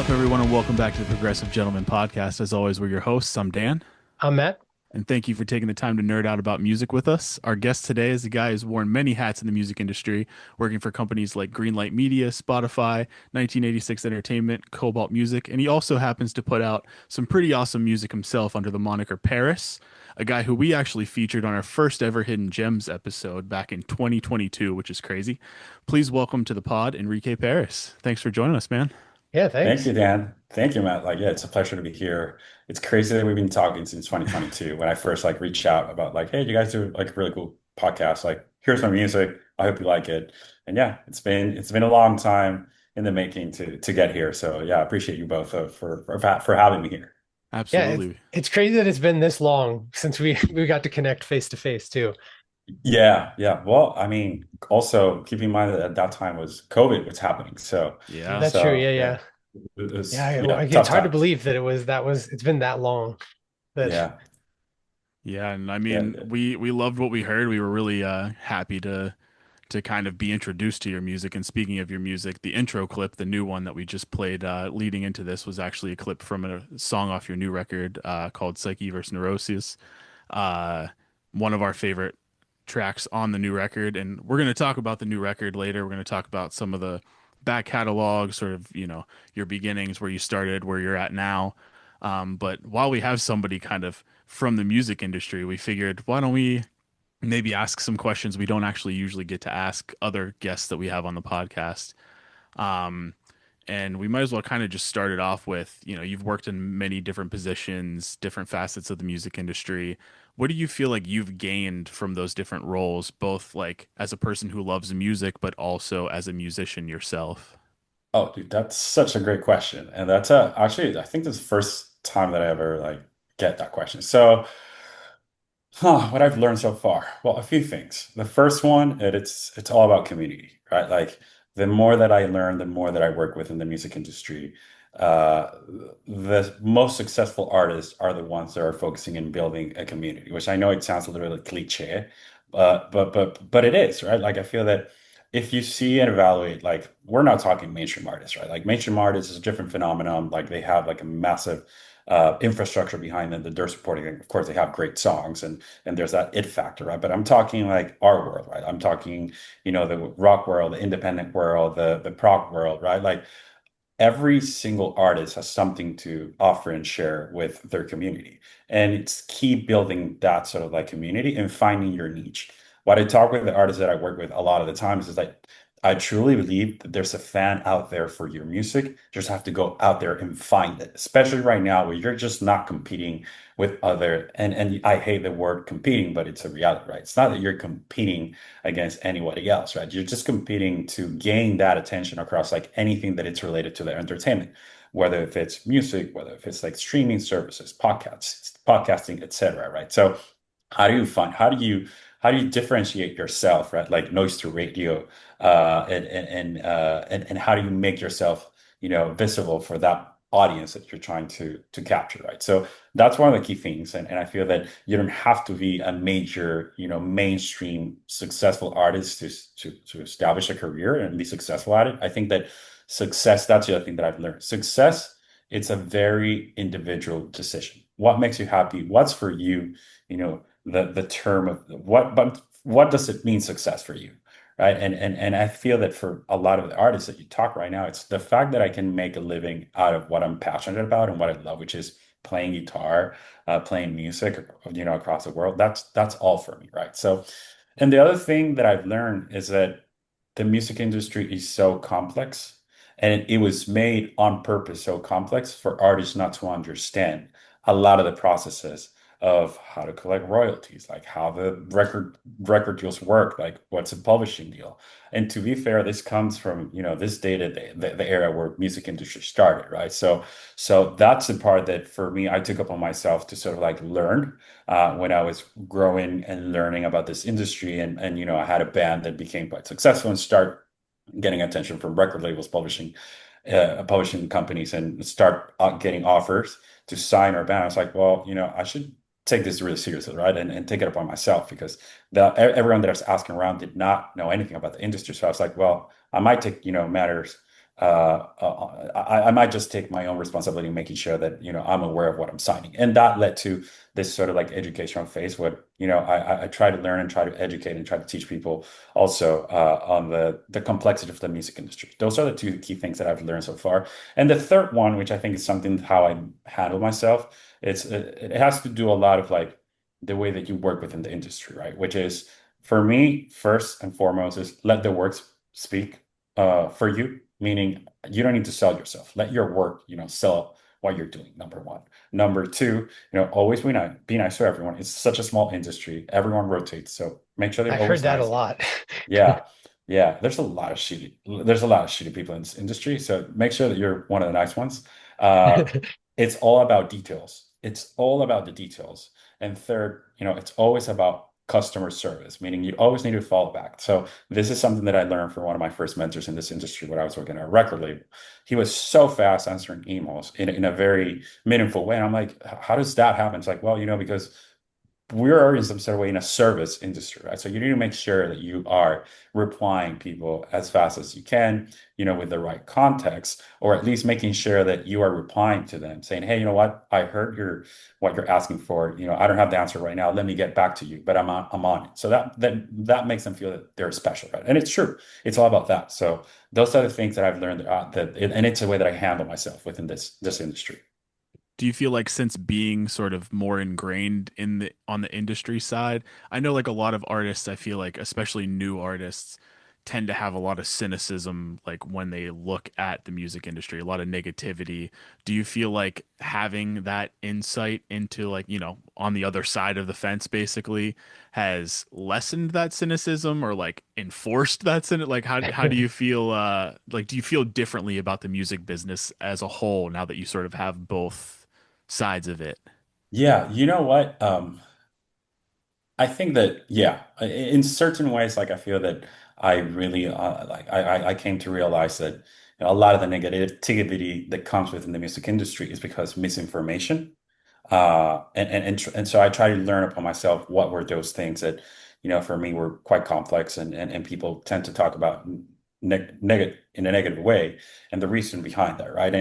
up, everyone, and welcome back to the Progressive Gentleman podcast. As always, we're your hosts. I'm Dan, I'm Matt. and thank you for taking the time to nerd out about music with us. Our guest today is a guy who's worn many hats in the music industry, working for companies like Greenlight Media, Spotify, 1986 Entertainment, Cobalt Music, and he also happens to put out some pretty awesome music himself under the moniker Paris, a guy who we actually featured on our first ever Hidden Gems episode back in 2022, which is crazy. Please welcome to the pod, Enrique Paris. Thanks for joining us, man. Yeah, Thank thanks. you, Dan. Thank you, Matt. Like, yeah, it's a pleasure to be here. It's crazy that we've been talking since 2022 when I first like reached out about like, hey, you guys do like a really cool podcast. Like, here's my music. I hope you like it. And yeah, it's been a long time in the making to get here. So yeah, I appreciate you both for having me here. Yeah, it's Absolutely. it's crazy that it's been this long since we we got to connect face to face too. Yeah, yeah. Well, I mean, also keep in mind that at that time was COVID was happening. So Yeah. That's true. so Yeah, yeah, yeah. it Yeah, was it's tough hard to times. believe that it's been that long that Yeah, Yeah, and I yeah, mean, we loved what we heard. We were really happy to kind of be introduced to your music. And speaking of your music, the intro clip, the new one that we just played leading into this, was actually a clip from a song off your new record called Psyche versus Neurosis. Uh, One of our favorite tracks on the new record, and we're going to talk about the new record later. We're going to talk about some of the back catalog, sort of, your beginnings, where you started, where you're at now. But while we have somebody kind of from the music industry, we figured, why don't we maybe ask some questions we don't actually usually get to ask other guests that we have on the podcast. Um, and we might as well kind of just start it off with, you've worked in many different positions, different facets of the music industry. What do you feel like you've gained from those different roles, both like as a person who loves music, but also as a musician yourself? Oh, dude, that's such a great question. And that's actually, I think this is the first time that I ever like get that question. So, what I've learned so far. Well, a few things. The first one, it's all about community, right? Like the more that I learn, the more that I work within the music industry, uh, the most successful artists are the ones that are focusing in building a community, which I know it sounds a little bit cliche, but it is, right? Like I feel that if you see and evaluate, like we're not talking mainstream artists, right? Like mainstream artists is a different phenomenon. Like they have like a massive infrastructure behind them that they're supporting. Of course, they have great songs and there's that it factor, right? But I'm talking like our world, right? I'm talking, the rock world, the independent world, the prog world, right? Like every single artist has something to offer and share with their community. And it's keep building that sort of like community and finding your niche. What I talk with the artists that I work with a lot of the times is like, I truly believe that there's a fan out there for your music. You just have to go out there and find it, especially right now where you're just not competing with other, and I hate the word competing, but it's a reality, right? It's not that you're competing against anybody else, right? You're just competing to gain that attention across like anything that it's related to their entertainment, whether if it's music, whether if it's like streaming services, podcasts, podcasting, etc. Right? So how do you differentiate yourself, right? Like noise to radio, and how do you make yourself, visible for that audience that you're trying to capture, right? So that's one of the key things. And I feel that you don't have to be a major, mainstream successful artist to establish a career and be successful at it. I think that success, that's the other thing that I've learned. Success, it's a very individual decision. What makes you happy? What's for you? The term of but what does it mean success for you? Right. And I feel that for a lot of the artists that you talk right now, it's the fact that I can make a living out of what I'm passionate about and what I love, which is playing guitar, playing music, across the world. That's all for me, right? So, and the other thing that I've learned is that the music industry is so complex, and it was made on purpose so complex for artists not to understand a lot of the processes of how to collect royalties, like how the record deals work, like what's a publishing deal. And to be fair, this comes from, this data, the era where music industry started, right? So that's the part that for me, I took upon myself to sort of like learn when I was growing and learning about this industry. And I had a band that became quite successful and start getting attention from record labels, publishing companies, and start getting offers to sign our band. I was like, well, I should take this really seriously, right? And take it upon myself because everyone that I was asking around did not know anything about the industry. So I was like, well, I might take, matters I might just take my own responsibility in making sure that, I'm aware of what I'm signing. And that led to this sort of like educational phase where, I try to learn and try to educate and try to teach people also on the complexity of the music industry. Those are the two key things that I've learned so far. And the third one, which I think is something how I handle myself, it has to do a lot of like the way that you work within the industry, right? Which is for me, first and foremost, is let the works speak for you, meaning you don't need to sell yourself. Let your work, sell what you're doing, number one. Number two, always be nice to everyone. It's such a small industry. Everyone rotates. So make sure they're I've heard always that a nice. lot. Yeah. Yeah. There's a lot of shitty people in this industry. So make sure that you're one of the nice ones. Uh, it's all about details. It's all about the details. And third, it's always about customer service, meaning you always need to follow back. So this is something that I learned from one of my first mentors in this industry when I was working at a record label. He was so fast answering emails in a very meaningful way. And I'm like, how does that happen? It's like, well, because we're in some sort of way in a service industry, right? So you need to make sure that you are replying people as fast as you can, with the right context, or at least making sure that you are replying to them saying, hey, you know what? I heard what you're asking for. I don't have the answer right now. Let me get back to you, but I'm on it. So that makes them feel that they're special, right? And it's true. It's all about that. So those are the things that I've learned and it's a way that I handle myself within this industry. Do you feel like since being sort of more ingrained in the on the industry side, I know like a lot of artists, I feel like especially new artists tend to have a lot of cynicism like when they look at the music industry, a lot of negativity. Do you feel like having that insight into like, on the other side of the fence basically has lessened that cynicism or like enforced that like how do you feel like do you feel differently about the music business as a whole now that you sort of have both sides of it? Yeah, you know what? I think that, yeah, in certain ways, like I feel that I really like I came to realize that a lot of the negativity that comes within the music industry is because misinformation. And so I try to learn upon myself what were those things that, for me were quite complex and people tend to talk about negative in a negative way and the reason behind that, right?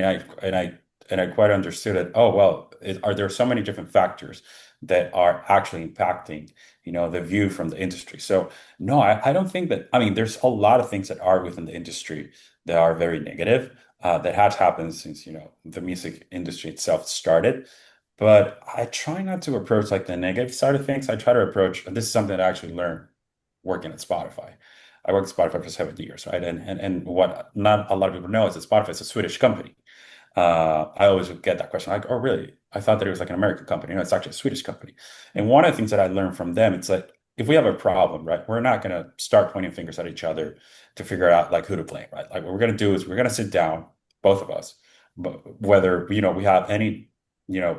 And I quite understood it. Oh, well, are there so many different factors that are actually impacting, the view from the industry? So no, I don't think that, I mean, there's a lot of things that are within the industry that are very negative, that has happened since, the music industry itself started. But I try not to approach like the negative side of things. I try to approach, and this is something that I actually learned working at Spotify. I worked at Spotify for 7 years, right? And what not a lot of people know is that Spotify is a Swedish company. I always would get that question, like, oh, really? I thought that it was like an American company. No, it's actually a Swedish company. And one of the things that I learned from them, it's like, if we have a problem, right, we're not going to start pointing fingers at each other to figure out like who to blame, right? Like what we're going to do is we're going to sit down, both of us, but whether, we have any,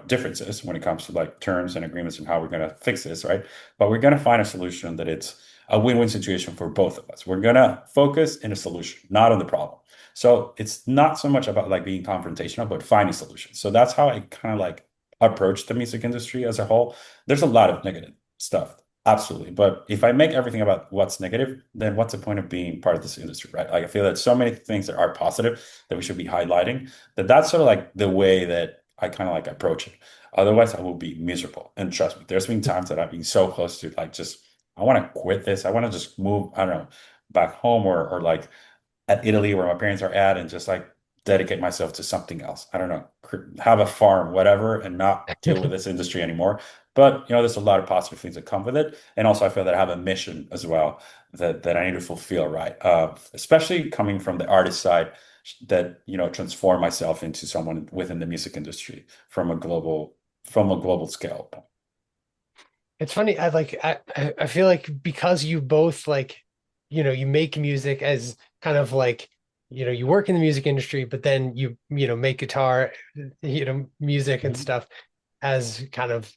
differences when it comes to like terms and agreements and how we're going to fix this, right? But we're going to find a solution that it's a win-win situation for both of us. We're going to focus in a solution, not on the problem. So it's not so much about like being confrontational, but finding solutions. So that's how I kind of like approach the music industry as a whole. There's a lot of negative stuff, absolutely. But if I make everything about what's negative, then what's the point of being part of this industry, right? Like I feel that so many things that are positive that we should be highlighting, that's sort of like the way that I kind of like approach it. Otherwise, I will be miserable. And trust me, there's been times that I've been so close to like just I want to quit this. I want to just move, I don't know, back home or like at Italy where my parents are at and just like dedicate myself to something else. I don't know, have a farm, whatever, and not deal with this industry anymore. But there's a lot of positive things that come with it. And also I feel that I have a mission as well that I need to fulfill, right? Especially coming from the artist side that, transform myself into someone within the music industry from a global scale. It's funny. I feel like because you both like, you make music as kind of like, you work in the music industry, but then make guitar, music and Mhm. stuff as kind of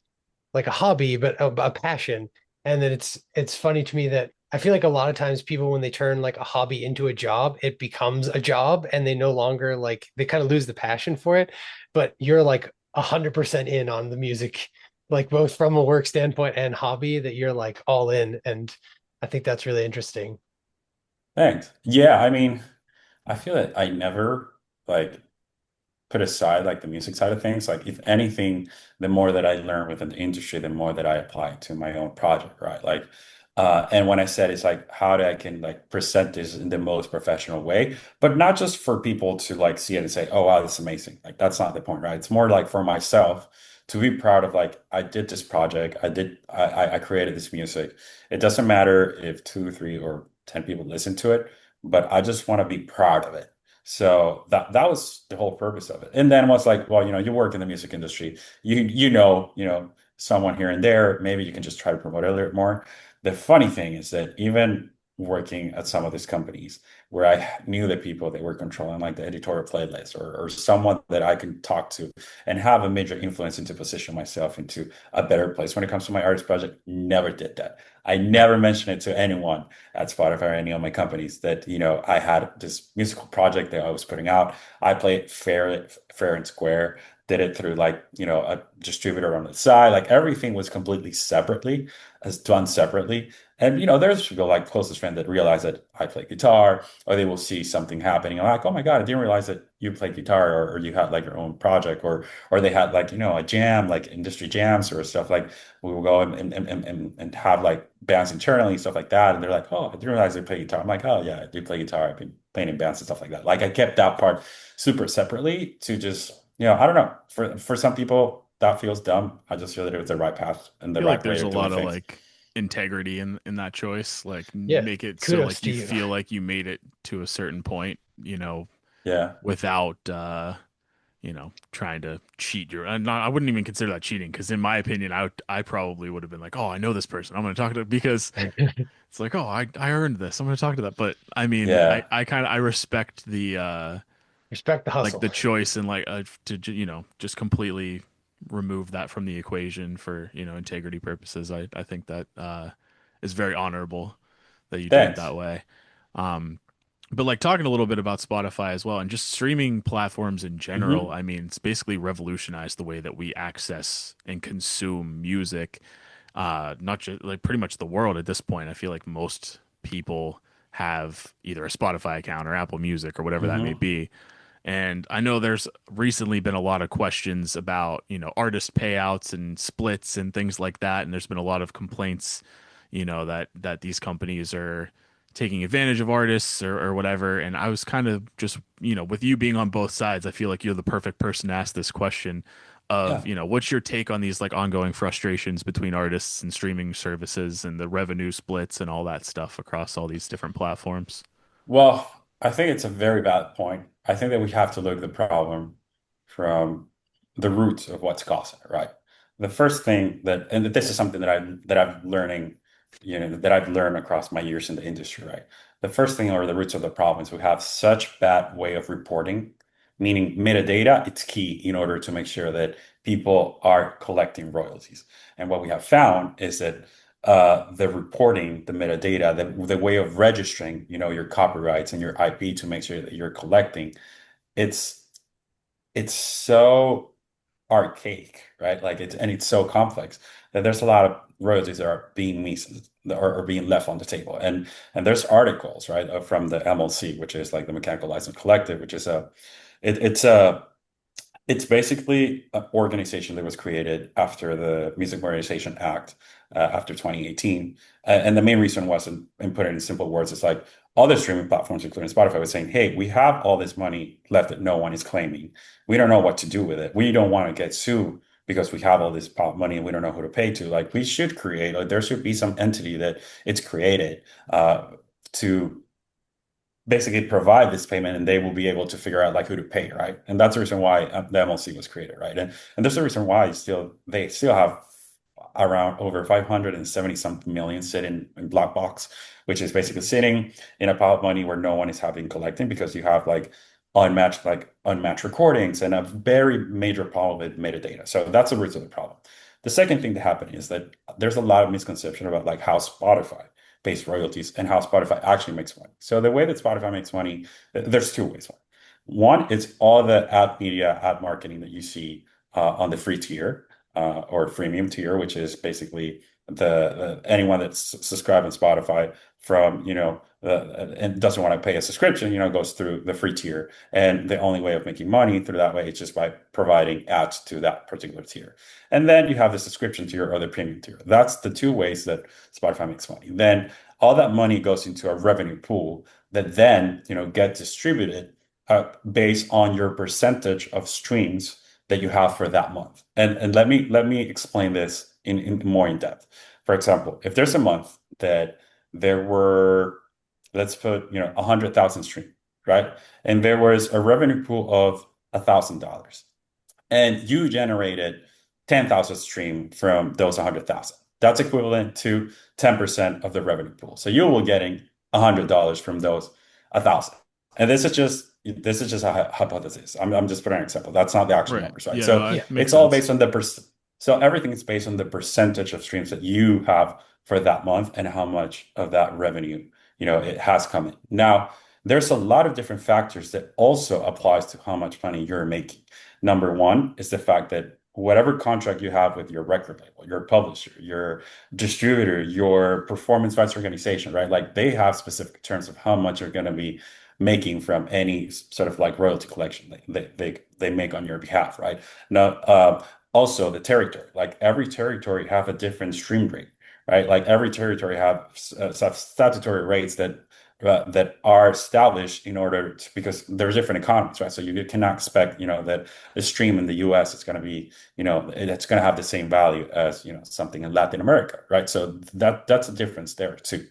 like a hobby, but a passion. And then it's funny to me that I feel like a lot of times people when they turn like a hobby into a job, it becomes a job and they no longer like they kind of lose the passion for it. But you're like 100% in on the music, like both from a work standpoint and hobby that you're like all in. And I think that's really interesting. Thanks. Yeah, I mean, I feel that I never like put aside like the music side of things. Like if anything, the more that I learn within the industry, the more that I apply it to my own project, right? Like, and when I said it's like how do I can like present this in the most professional way, but not just for people to like see it and say, oh wow, this is amazing. Like that's not the point, right? It's more like for myself to be proud of like I did this project, I created this music. It doesn't matter if two, three, or 10 people listen to it, but I just want to be proud of it. So that was the whole purpose of it. And then it was like, well, you work in the music industry. You know someone here and there, maybe you can just try to promote it a little bit more. The funny thing is that even working at some of these companies where I knew the people that were controlling like the editorial playlist or someone that I could talk to and have a major influence into position myself into a better place when it comes to my artist project, never did that. I never mentioned it to anyone at Spotify or any of my companies that, I had this musical project that I was putting out. I played fair and square, did it through like, a distributor on the side. Like everything was completely separately, as done separately. And, there's people like closest friend that realize that I play guitar, or they will see something happening. I'm like, oh my God, I didn't realize that you played guitar or you had like your own project or they had like, a jam, like industry jams or stuff like we will go and have like bands internally, stuff like that. And they're like, oh, I didn't realize they play guitar. I'm like, oh yeah, I do play guitar. I've been playing in bands and stuff like that. Like I kept that part super separately to just, I don't know. For some people that feels dumb. I just feel that it was the right path and the Feel like right way there's a of doing lot of things. like integrity in that choice. Like Yeah, make it so kudos like to you you. feel like you made it to a certain point, Yeah. without trying to cheat I wouldn't even consider that cheating because in my opinion, I probably would have been like, oh, I know this person. I'm going to talk to because it's like, oh, I earned this. I'm going to talk to that. But I mean, I Yeah. I kind of I respect the Respect the like hustle. the choice and like just completely remove that from the equation for integrity purposes. I think that is very honorable that you did it Thanks. that way. But like talking a little bit about Spotify as well and just streaming platforms in general, Hmm. I mean, it's basically revolutionized the way that we access and consume music. Not just like pretty much the world at this point. I feel like most people have either a Spotify account or Apple Music or whatever that may Hmm. be. And I know there's recently been a lot of questions about, artist payouts and splits and things like that. And there's been a lot of complaints, that these companies are taking advantage of artists or whatever. And I was kind of just, with you being on both sides, I feel like you're the perfect person to ask this question of, Yeah. what's your take on these like ongoing frustrations between artists and streaming services and the revenue splits and all that stuff across all these different platforms? Well, I think it's a very valid point. I think that we have to look at the problem from the roots of what's causing it, right? The first thing and this is something that I've learned across my years in the industry, right? The first thing or the roots of the problem is we have such bad way of reporting, meaning metadata, it's key in order to make sure that people are collecting royalties. And what we have found is that the reporting, the metadata, the way of registering, your copyrights and your IP to make sure that you're collecting, it's it's so archaic, right? Like it's so complex that there's a lot of royalties that are being missed or being left on the table. And there's articles, right, from the MLC, which is like the Mechanical License Collective, which is it, it's a it's basically an organization that was created after the Music Modernization Act, after 2018. And the main reason was, and put it in simple words, it's like all the streaming platforms, including Spotify, was saying, hey, we have all this money left that no one is claiming. We don't know what to do with it. We don't want to get sued because we have all this money and we don't know who to pay to. Like, we should create, like, there should be some entity that it's created to basically provide this payment and they will be able to figure out like who to pay, right? And that's the reason why the MLC was created, right? And there's a reason why they still have around over 570 something million sitting in black box, which is basically sitting in a pile of money where no one is having collecting because you have unmatched recordings and a very major problem with metadata. So that's the root of the problem. The second thing that happened is that there's a lot of misconception about like how Spotify pays royalties and how Spotify actually makes money. So the way that Spotify makes money, there's two ways. One, it's all the ad media, ad marketing that you see on the free tier or freemium tier, which is basically anyone that's subscribed on Spotify from, and doesn't want to pay a subscription, goes through the free tier. And the only way of making money through that way is just by providing ads to that particular tier. And then you have the subscription tier or the premium tier. That's the two ways that Spotify makes money. Then all that money goes into a revenue pool that then, get distributed based on your percentage of streams that you have for that month. And let me explain this in more in depth. For example, if there's a month that there were, let's put, 100,000 streams, right? And there was a revenue pool of $1,000, and you generated 10,000 stream from those 100,000. That's equivalent to 10% of the revenue pool. So you will getting $100 from those 1,000. And this is just a hypothesis. I'm just putting an example. That's not the actual Right. numbers, right? Yeah, So no, Yeah. it makes it's all sense. based on the percent. So everything is based on the percentage of streams that you have for that month and how much of that revenue, it has come in. Now, there's a lot of different factors that also applies to how much money you're making. Number one is the fact that whatever contract you have with your record label, your publisher, your distributor, your performance rights organization, right? Like they have specific terms of how much you're going to be making from any sort of like royalty collection they make on your behalf, right? Now, also the territory, like every territory have a different stream rate, right? Like every territory have statutory rates that are established in order to, because there's different economies, right? So you cannot expect, that a stream in the US is going to be, it's going to have the same value as, something in Latin America, right? So that's a difference there too.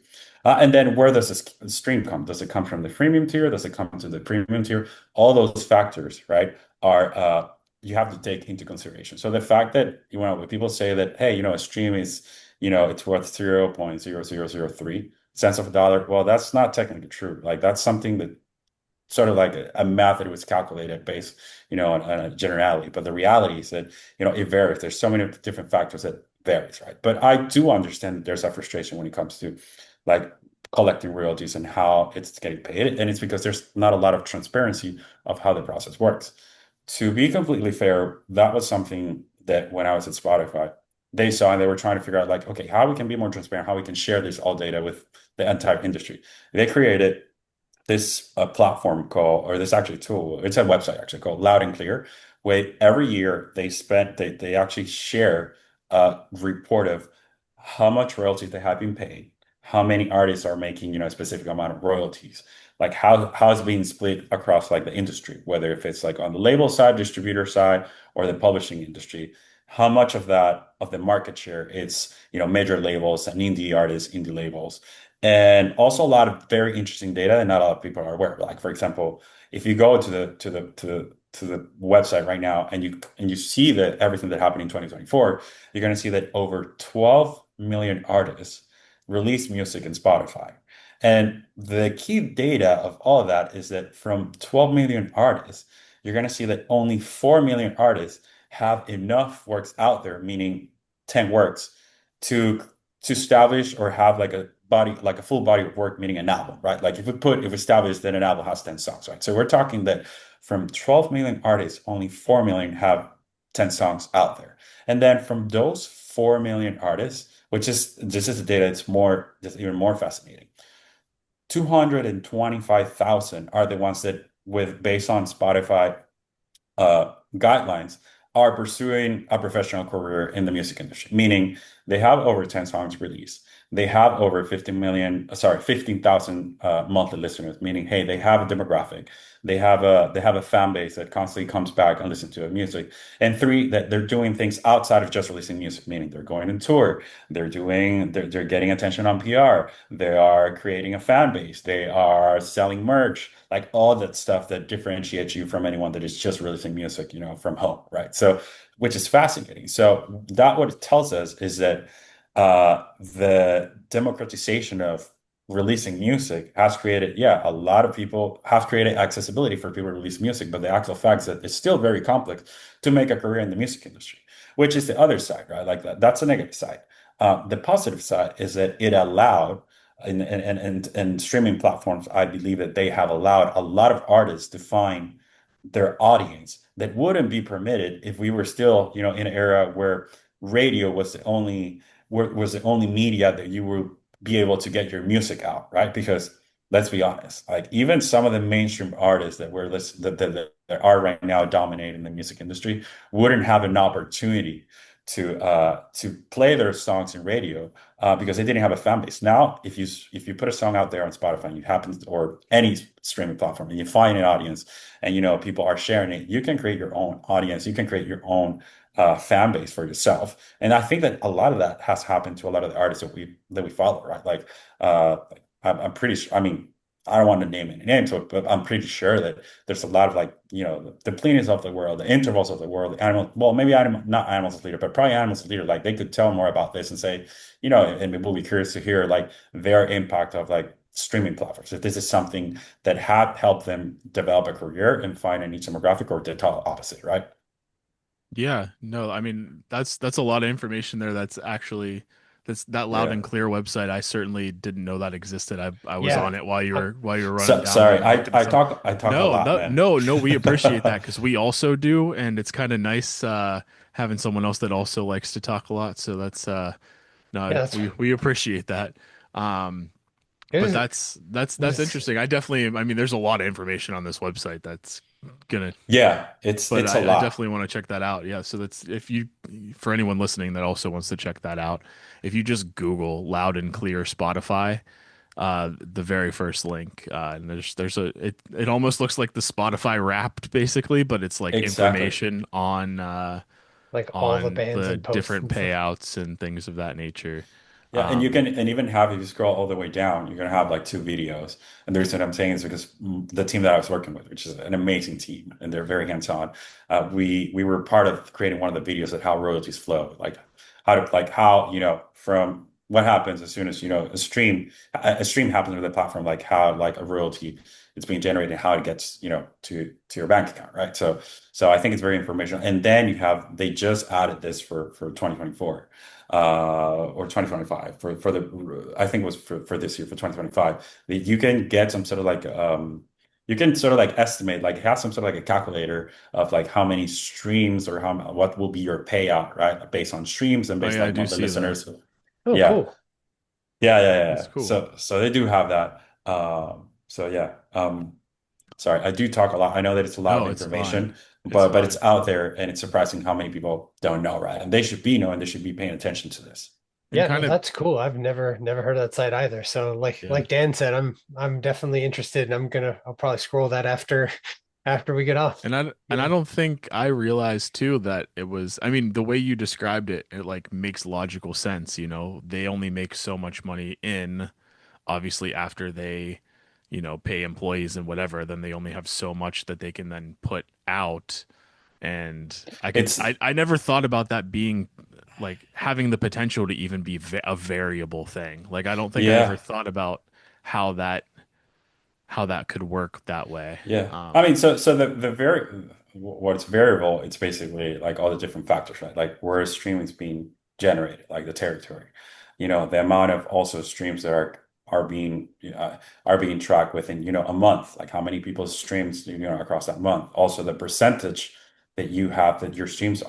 And then where does this stream come? Does it come from the freemium tier? Does it come to the premium tier? All those factors, right, are you have to take into consideration. So the fact that, when people say that, hey, a stream is, it's worth 0.0003 cents of a dollar. Well, that's not technically true. Like that's something that sort of like a math that was calculated based, on a generality. But the reality is that, it varies. There's so many different factors that varies, right? But I do understand that there's a frustration when it comes to like collecting royalties and how it's getting paid. And it's because there's not a lot of transparency of how the process works. To be completely fair, that was something that when I was at Spotify, they saw and they were trying to figure out like, okay, how we can be more transparent, how we can share this all data with the entire industry. They created this platform called, or this actually tool, it's a website actually called Loud and Clear, where every year they actually share a report of how much royalties they have been paid, how many artists are making, a specific amount of royalties, like how it's being split across like the industry, whether if it's like on the label side, distributor side, or the publishing industry, how much of that of the market share it's, major labels and indie artists, indie labels. And also a lot of very interesting data that not a lot of people are aware of. Like, for example, if you go to the website right now and you see that everything that happened in 2024, you're going to see that over 12 million artists released music in Spotify. And the key data of all of that is that from 12 million artists, you're going to see that only 4 million artists have enough works out there, meaning 10 works, to to establish or have like a body, like a full body of work, meaning an album, right? Like if we establish that an album has 10 songs, right? So we're talking that from 12 million artists, only 4 million have 10 songs out there. And then from those 4 million artists, which is this is the data, it's more just even more fascinating. 225,000 are the ones that with based on Spotify guidelines are pursuing a professional career in the music industry, meaning they have over 10 songs released. They have over 15 million, sorry, 15,000 monthly listeners, meaning, hey, they have a demographic. They have a fan base that constantly comes back and listens to their music. And three, that they're doing things outside of just releasing music, meaning they're going on tour, they're getting attention on PR, they are creating a fan base, they are selling merch, like all that stuff that differentiates you from anyone that is just releasing music, from home, right? So, which is fascinating. So that what it tells us is that the democratization of releasing music has created, yeah, a lot of people have created accessibility for people to release music, but the actual fact is that it's still very complex to make a career in the music industry, which is the other side, right? Like that's a negative side. The positive side is that it allowed and streaming platforms, I believe that they have allowed a lot of artists to find their audience that wouldn't be permitted if we were still, in an era where radio was the only was the only media that you would be able to get your music out, right? Because let's be honest, like even some of the mainstream artists that we're listen that are right now dominating the music industry wouldn't have an opportunity to play their songs in radio because they didn't have a fan base. Now, if you put a song out there on Spotify and you happen or any streaming platform and you find an audience and people are sharing it, you can create your own audience. You can create your own fan base for yourself. And I think that a lot of that has happened to a lot of the artists that we follow, right? Like I'm pretty sure. I mean, I don't want to name any names, but I'm pretty sure that there's a lot of like, the Plinies of the world, the intervals of the world, the animal, well, maybe not animals as leader, but probably animals as leader. Like they could tell more about this and say, and we'll be curious to hear like their impact of like streaming platforms. If this is something that had helped them develop a career and find a niche demographic or the total opposite, right? Yeah, no, I mean that's a lot of information there. That's actually that's that Loud Yeah. and Clear website. I certainly didn't know that existed. I was Yeah. on it while you Um, were running So down sorry, there and I looking at I some. talk I talk a No, lot, no, man. no, no. We appreciate that because we also do, and it's kind of nice having someone else that also likes to talk a lot. So that's yeah, no, that's we appreciate that. Um, it but was that's this interesting. I definitely, I mean, there's a lot of information on this website that's gonna Yeah, it's but it's a I lot. definitely want to check that out. Yeah, so that's if you for anyone listening that also wants to check that out, if you just Google Loud and Clear Spotify, the very first link, and there's it almost looks like the Spotify Wrapped basically, but it's like Exactly. information like all the on bands the and posts different and stuff. payouts and things of that nature. Yeah, and you Um, can and even have if you scroll all the way down, you're gonna have like two videos. And the reason I'm saying is because the team that I was working with, which is an amazing team, and they're very hands-on, we were part of creating one of the videos of how royalties flow, like how from what happens as soon as a stream happens with the platform, like how like a royalty is being generated, how it gets to your bank account, right? So I think it's very informational. And then they just added this for 2024 or 2025 for the I think it was for this year for 2025 that you can get some sort of like you can sort of like estimate like have some sort of like a calculator of like how many streams or what will be your payout, right, based on streams and oh based yeah, I like do monthly see that. listeners. Oh, Yeah, cool. yeah, yeah, yeah, That's yeah. cool. So they do have that. So yeah. Sorry, I do talk a lot. I know that it's a lot of No, it's fine. information, It's but it's fine. out there and it's surprising how many people don't know, right? And they should be knowing, they should be paying attention to this. And Yeah, no, kind of that's cool. I've never heard of that site either. So yeah. like Dan said, I'm definitely interested and I'll probably scroll that after after we get off. And I Yeah. don't think I realized too that it was, I mean, the way you described it, it like makes logical sense, you know. They only make so much money in, obviously after they, pay employees and whatever, then they only have so much that they can then put out. And It's I never thought about that being like having the potential to even be a variable thing. Like I don't think I ever Yeah, thought about how that could work that way. yeah. I mean, so the very what's variable, it's basically like all the different factors, right? Like where a stream is being generated, like the territory, the amount of also streams that are being tracked within, a month, like how many people's streams, across that month. Also the percentage that you have that your streams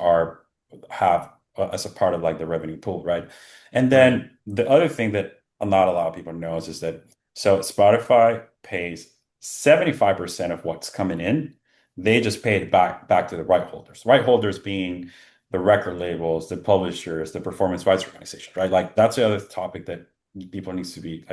have as a part of like the revenue pool, right? And Right. then the other thing that not a lot of people knows is that so Spotify pays 75% of what's coming in. They just pay it back to the right holders. Right holders being the record labels, the publishers, the performance rights organization, right? Like that's the other topic that people needs to be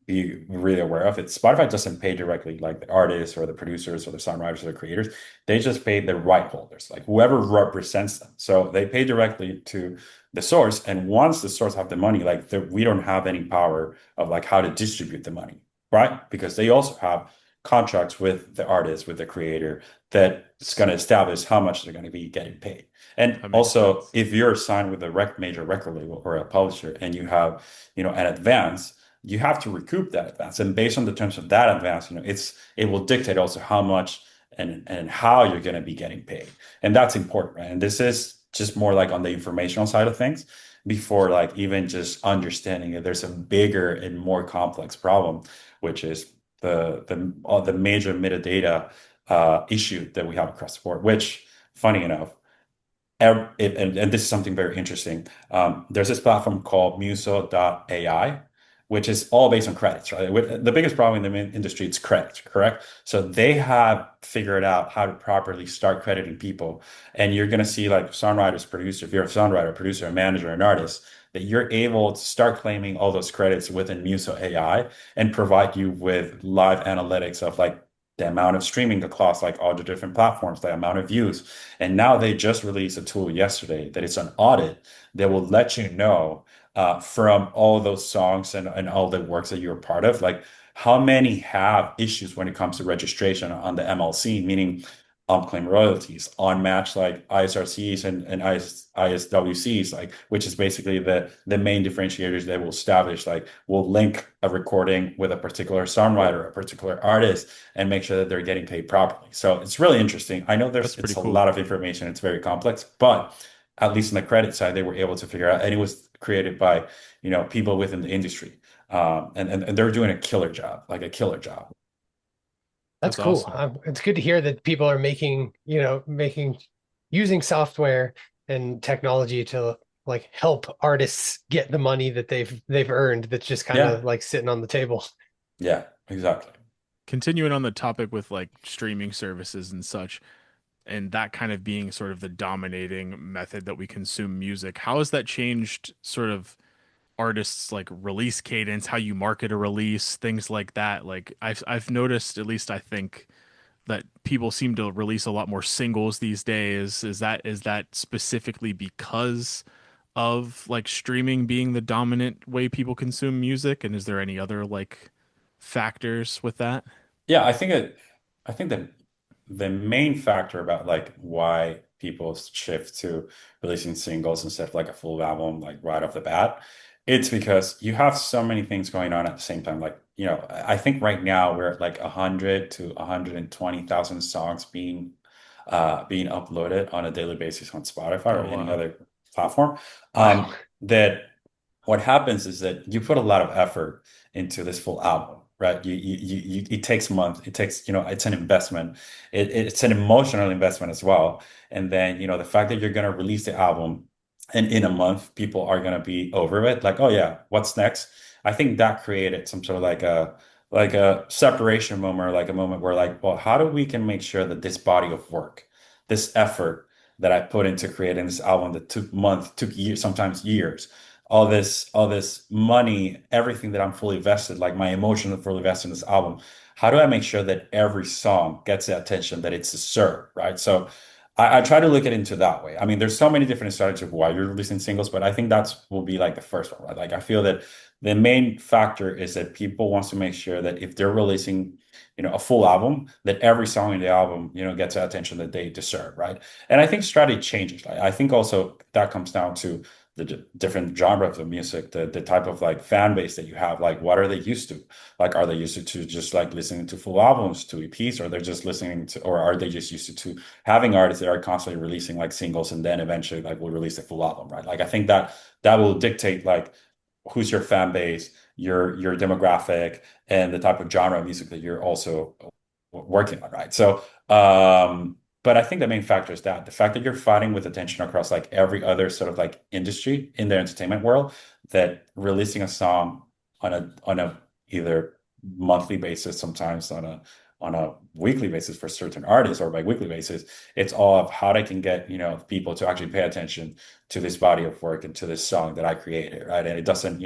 really aware of it. Spotify doesn't pay directly like the artists or the producers or the songwriters or the creators. They just pay the right holders, like whoever represents them. So they pay directly to the source. And once the source have the money, like we don't have any power of like how to distribute the money, right? Because they also have contracts with the artist, with the creator, that's going to establish how much they're going to be getting paid. And That makes also, sense. if you're signed with a major record label or a publisher and you have, an advance, you have to recoup that advance. And based on the terms of that advance, it will dictate also how much and how you're going to be getting paid. And that's important, right? And this is just more like on the informational side of things before like even just understanding that there's a bigger and more complex problem, which is the major metadata issue that we have across the board, which funny enough, and this is something very interesting. There's this platform called Muso.ai, which is all based on credits, right? The biggest problem in the industry is credits, correct? So they have figured out how to properly start crediting people. And you're going to see like songwriters, producers, if you're a songwriter, producer, a manager, an artist, that you're able to start claiming all those credits within Muso AI and provide you with live analytics of like the amount of streaming across like all the different platforms, the amount of views. And now they just released a tool yesterday that it's an audit that will let you know from all those songs and all the works that you're a part of, like how many have issues when it comes to registration on the MLC, meaning unclaimed royalties, unmatched like ISRCs and ISWCs, like which is basically the main differentiators they will establish. Like we'll link a recording with a particular songwriter, a particular artist, and make sure that they're getting paid properly. So it's really interesting. I know That's it's pretty a cool. lot of information, it's very complex, but at least on the credit side, they were able to figure out, and it was created by people within the industry, and they're doing a killer job, like a killer job. That's That's cool. awesome. It's good to hear that people are making using software and technology to like help artists get the money that they've earned that's just kind of Yeah, like sitting on the table. yeah, exactly. Continuing on the topic with like streaming services and such, and that kind of being sort of the dominating method that we consume music, how has that changed sort of artists like release cadence, how you market a release, things like that? Like I've noticed, at least I think, that people seem to release a lot more singles these days. Is that specifically because of like streaming being the dominant way people consume music? And is there any other like factors with that? Yeah, I think that the main factor about like why people shift to releasing singles instead of like a full album, like right off the bat, it's because you have so many things going on at the same time. Like, I think right now we're at like 100 to 120,000 songs being uploaded on a daily basis on Spotify or Oh any wow. other platform. Wow. That what happens is that you put a lot of effort into this full album, right? It takes months. It takes, it's an investment. It's an emotional investment as well. And then, the fact that you're going to release the album and in a month, people are going to be over it. Like, oh yeah, what's next? I think that created some sort of like a separation moment, or like a moment where like, well, how do we can make sure that this body of work, this effort that I put into creating this album that took months, took years, sometimes years, all this money, everything that I'm fully vested, like my emotions are fully vested in this album. How do I make sure that every song gets the attention that it's deserved, right? So I try to look at it into that way. I mean, there's so many different strategies of why you're releasing singles, but I think that's will be like the first one, right? Like I feel that the main factor is that people wants to make sure that if they're releasing, a full album, that every song in the album, gets the attention that they deserve, right? And I think strategy changes. I think also that comes down to the different genres of music, the type of like fan base that you have, like what are they used to? Like, are they used to just like listening to full albums, to EPs, or they're just listening to, or are they just used to having artists that are constantly releasing like singles and then eventually like will release a full album, right? Like, I think that will dictate like who's your fan base, your demographic, and the type of genre of music that you're also working on, right? So, but I think the main factor is that the fact that you're fighting with attention across like every other sort of like industry in the entertainment world, that releasing a song on a either monthly basis, sometimes on a weekly basis for certain artists or bi-weekly basis, it's all of how they can get, people to actually pay attention to this body of work and to this song that I created, right? And it doesn't,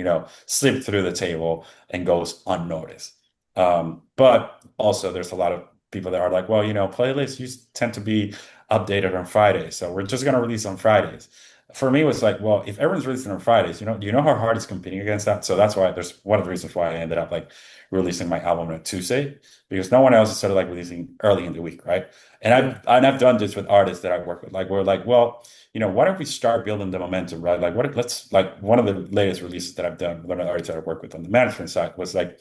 slip through the table and goes unnoticed. But also there's a lot of people that are like, well, playlists used tend to be updated on Fridays, so we're just gonna release on Fridays. For me, it was like, well, if everyone's releasing on Fridays, do you know how hard it's competing against that? So that's why there's one of the reasons why I ended up like releasing my album on a Tuesday, because no one else is sort of like releasing early in the week, right? And Yeah. I've done this with artists that I work with. Like we're like, well, why don't we start building the momentum, right? Like let's like one of the latest releases that I've done, one of the artists that I work with on the management side was like,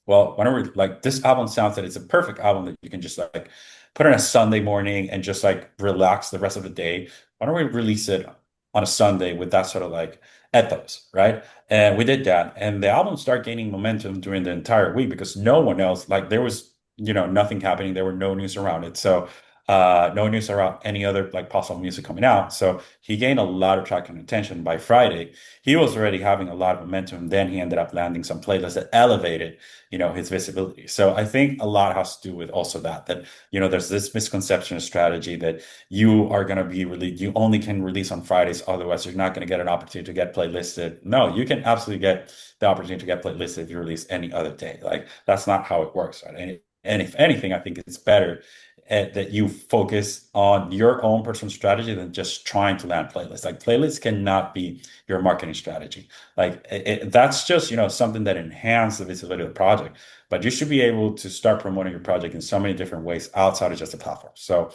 well, whenever like this album sounds that it's a perfect album that you can just like put on a Sunday morning and just like relax the rest of the day. Why don't we release it on a Sunday with that sort of like ethos, right? And we did that, and the album started gaining momentum during the entire week because no one else, like there was, nothing happening. There were no news around it. So No news around any other like possible music coming out. So he gained a lot of traction and attention. By Friday, he was already having a lot of momentum. Then he ended up landing some playlists that elevated, his visibility. So I think a lot has to do with also that, there's this misconception of strategy that you are going to be released, you only can release on Fridays, otherwise you're not going to get an opportunity to get playlisted. No, you can absolutely get the opportunity to get playlisted if you release any other day. Like that's not how it works, right? And if anything, I think it's better that you focus on your own personal strategy than just trying to land playlists. Like playlists cannot be your marketing strategy. Like that's just, something that enhances the visibility of the project. But you should be able to start promoting your project in so many different ways outside of just the platform. So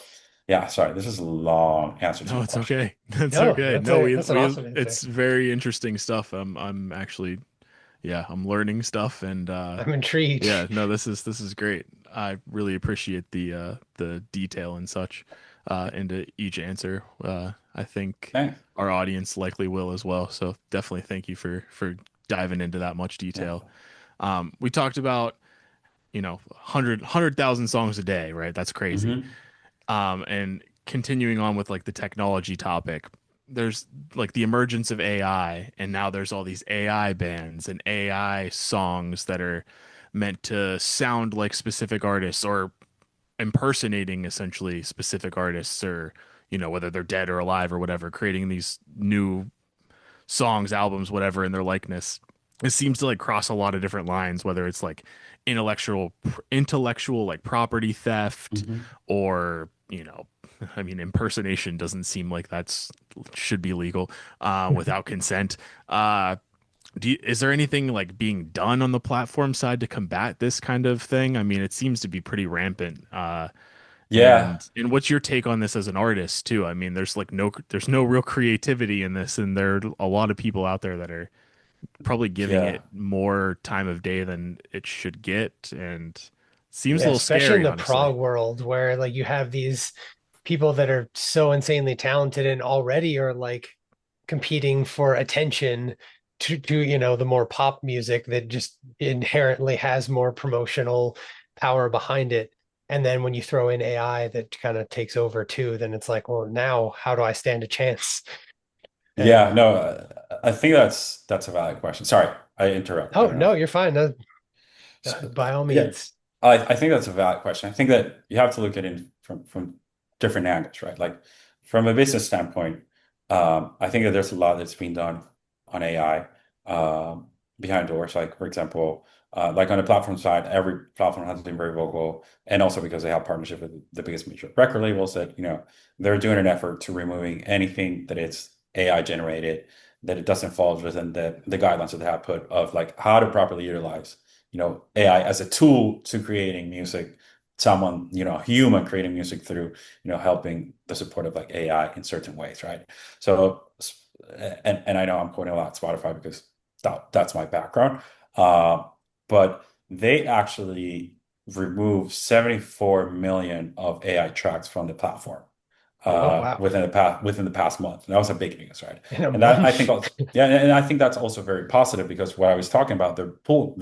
yeah, sorry, this is a long answer to No, your it's question. okay. That's No, okay. No, that's an awesome answer. it's very interesting stuff. I'm actually, yeah, I'm learning stuff and I'm intrigued. yeah, no, this is great. I really appreciate the detail and such into each answer. I think Thanks. our audience likely will as well. So definitely thank you for diving into that much Yeah. detail. We talked about, 100,000 songs a day, right? That's crazy. Hmm. And continuing on with like the technology topic, there's like the emergence of AI, and now there's all these AI bands and AI songs that are meant to sound like specific artists or impersonating essentially specific artists or whether they're dead or alive or whatever, creating these new songs, albums, whatever in their likeness. It seems to like cross a lot of different lines, whether it's like intellectual like property theft Hmm. or, I mean, impersonation doesn't seem like that's should be legal without consent. Is there anything like being done on the platform side to combat this kind of thing? I mean, it seems to be pretty rampant. Yeah. And what's your take on this as an artist too? I mean, there's no real creativity in this, and there are a lot of people out there that are probably giving Yeah. it more time of day than it should get, and seems a Yeah, little especially in scary, the honestly. prog world where like you have these people that are so insanely talented and already are like competing for attention to the more pop music that just inherently has more promotional power behind it. And then when you throw in AI that kind of takes over too, then it's like, well, now how do I stand a chance? Yeah. And No, I think that's a valid question. Sorry, I interrupted. I oh don't know. no, you're fine. So, By all yeah, means. I think that's a valid question. I think that you have to look at it from different angles, right? Like from a business standpoint, I think that there's a lot that's being done on AI behind doors. Like for example, like on the platform side, every platform has been very vocal, and also because they have partnership with the biggest major record labels that they're doing an effort to removing anything that it's AI generated, that it doesn't fall within the guidelines that they have put of like how to properly utilize AI as a tool to creating music, someone, a human creating music through, helping the support of like AI in certain ways, right? So, and I know I'm quoting a lot Spotify because that's my background. Uh, but they actually removed 74 million of AI tracks from the platform Oh wow. within the past month. And that was a big news, right? In a And that I think month. also, yeah, and I think that's also very positive because what I was talking about, the pool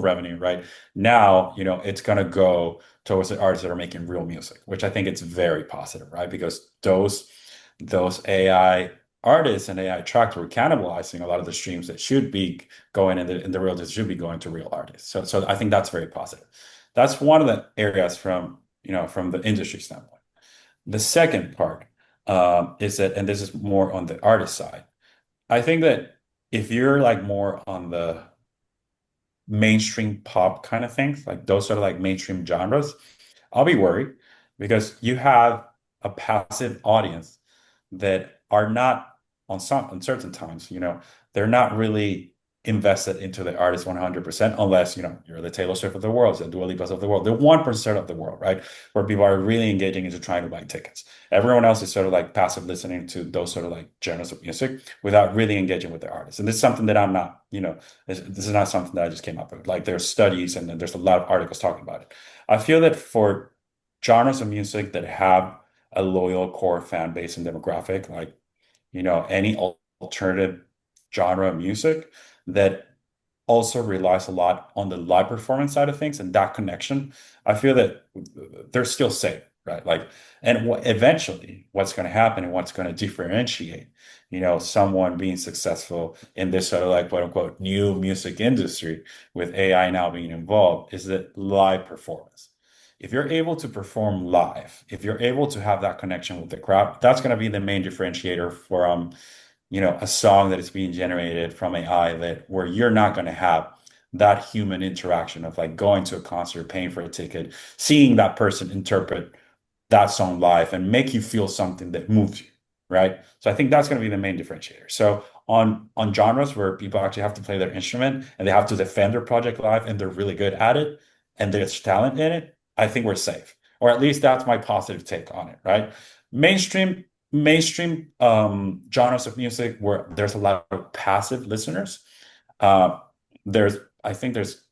revenue, right? Now, it's gonna go towards the artists that are making real music, which I think it's very positive, right? Because those AI artists and AI tracks were cannibalizing a lot of the streams that should be going in the royalties should be going to real artists. So I think that's very positive. That's one of the areas from the industry standpoint. The second part is that, and this is more on the artist side. I think that if you're like more on the mainstream pop kind of things, like those sort of like mainstream genres, I'll be worried because you have a passive audience that are not on certain times, they're not really invested into the artist 100% unless, you're the Taylor Swift of the world, the Dua Lipas of the world, the 1% of the world, right? Where people are really engaging into trying to buy tickets. Everyone else is sort of like passive listening to those sort of like genres of music without really engaging with the artist. And this is something that I'm not, this is not something that I just came up with. Like there's studies and there's a lot of articles talking about it. I feel that for genres of music that have a loyal core fan base and demographic, like, any alternative genre of music that also relies a lot on the live performance side of things and that connection, I feel that they're still safe. right? Like, and eventually, what's going to happen and what's going to differentiate, someone being successful in this sort of like quote unquote new music industry with AI now being involved is the live performance. If you're able to perform live, if you're able to have that connection with the crowd, that's going to be the main differentiator from a song that is being generated from AI that where you're not going to have that human interaction of like going to a concert, paying for a ticket, seeing that person interpret that song live and make you feel something that moves you, right? So I think that's going to be the main differentiator. So on genres where people actually have to play their instrument and they have to defend their project live and they're really good at it and there's talent in it, I think we're safe. Or at least that's my positive take on it, right? Mainstream genres of music where there's a lot of passive listeners. Uh, there's I think there's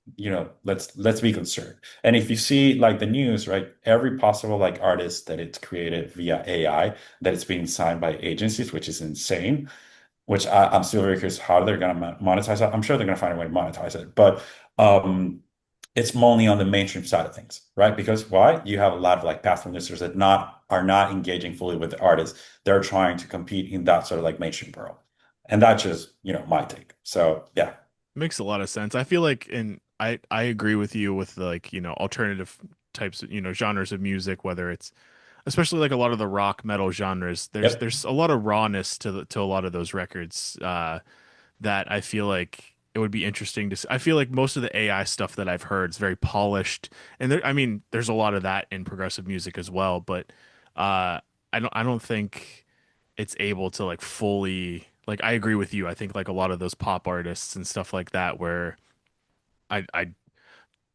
let's be concerned. And if you see like the news, right, every possible like artist that it's created via AI that it's being signed by agencies, which is insane. Which I'm still very curious how they're going to monetize it. I'm sure they're going to find a way to monetize it, but um, it's mainly on the mainstream side of things, right? Because why? You have a lot of like passive listeners that not are not engaging fully with the artists. They're trying to compete in that sort of like mainstream world, and that's just my take. So yeah, Makes a lot of sense. I feel like, and I agree with you with the, like, alternative types of, genres of music, whether it's especially like a lot of the rock metal genres. There's yep, there's a lot of rawness to a lot of those records that I feel like it would be interesting to see. I feel like most of the AI stuff that I've heard is very polished, and I mean, there's a lot of that in progressive music as well, but I don't think it's able to like fully, like, I agree with you. I think like a lot of those pop artists and stuff like that, where I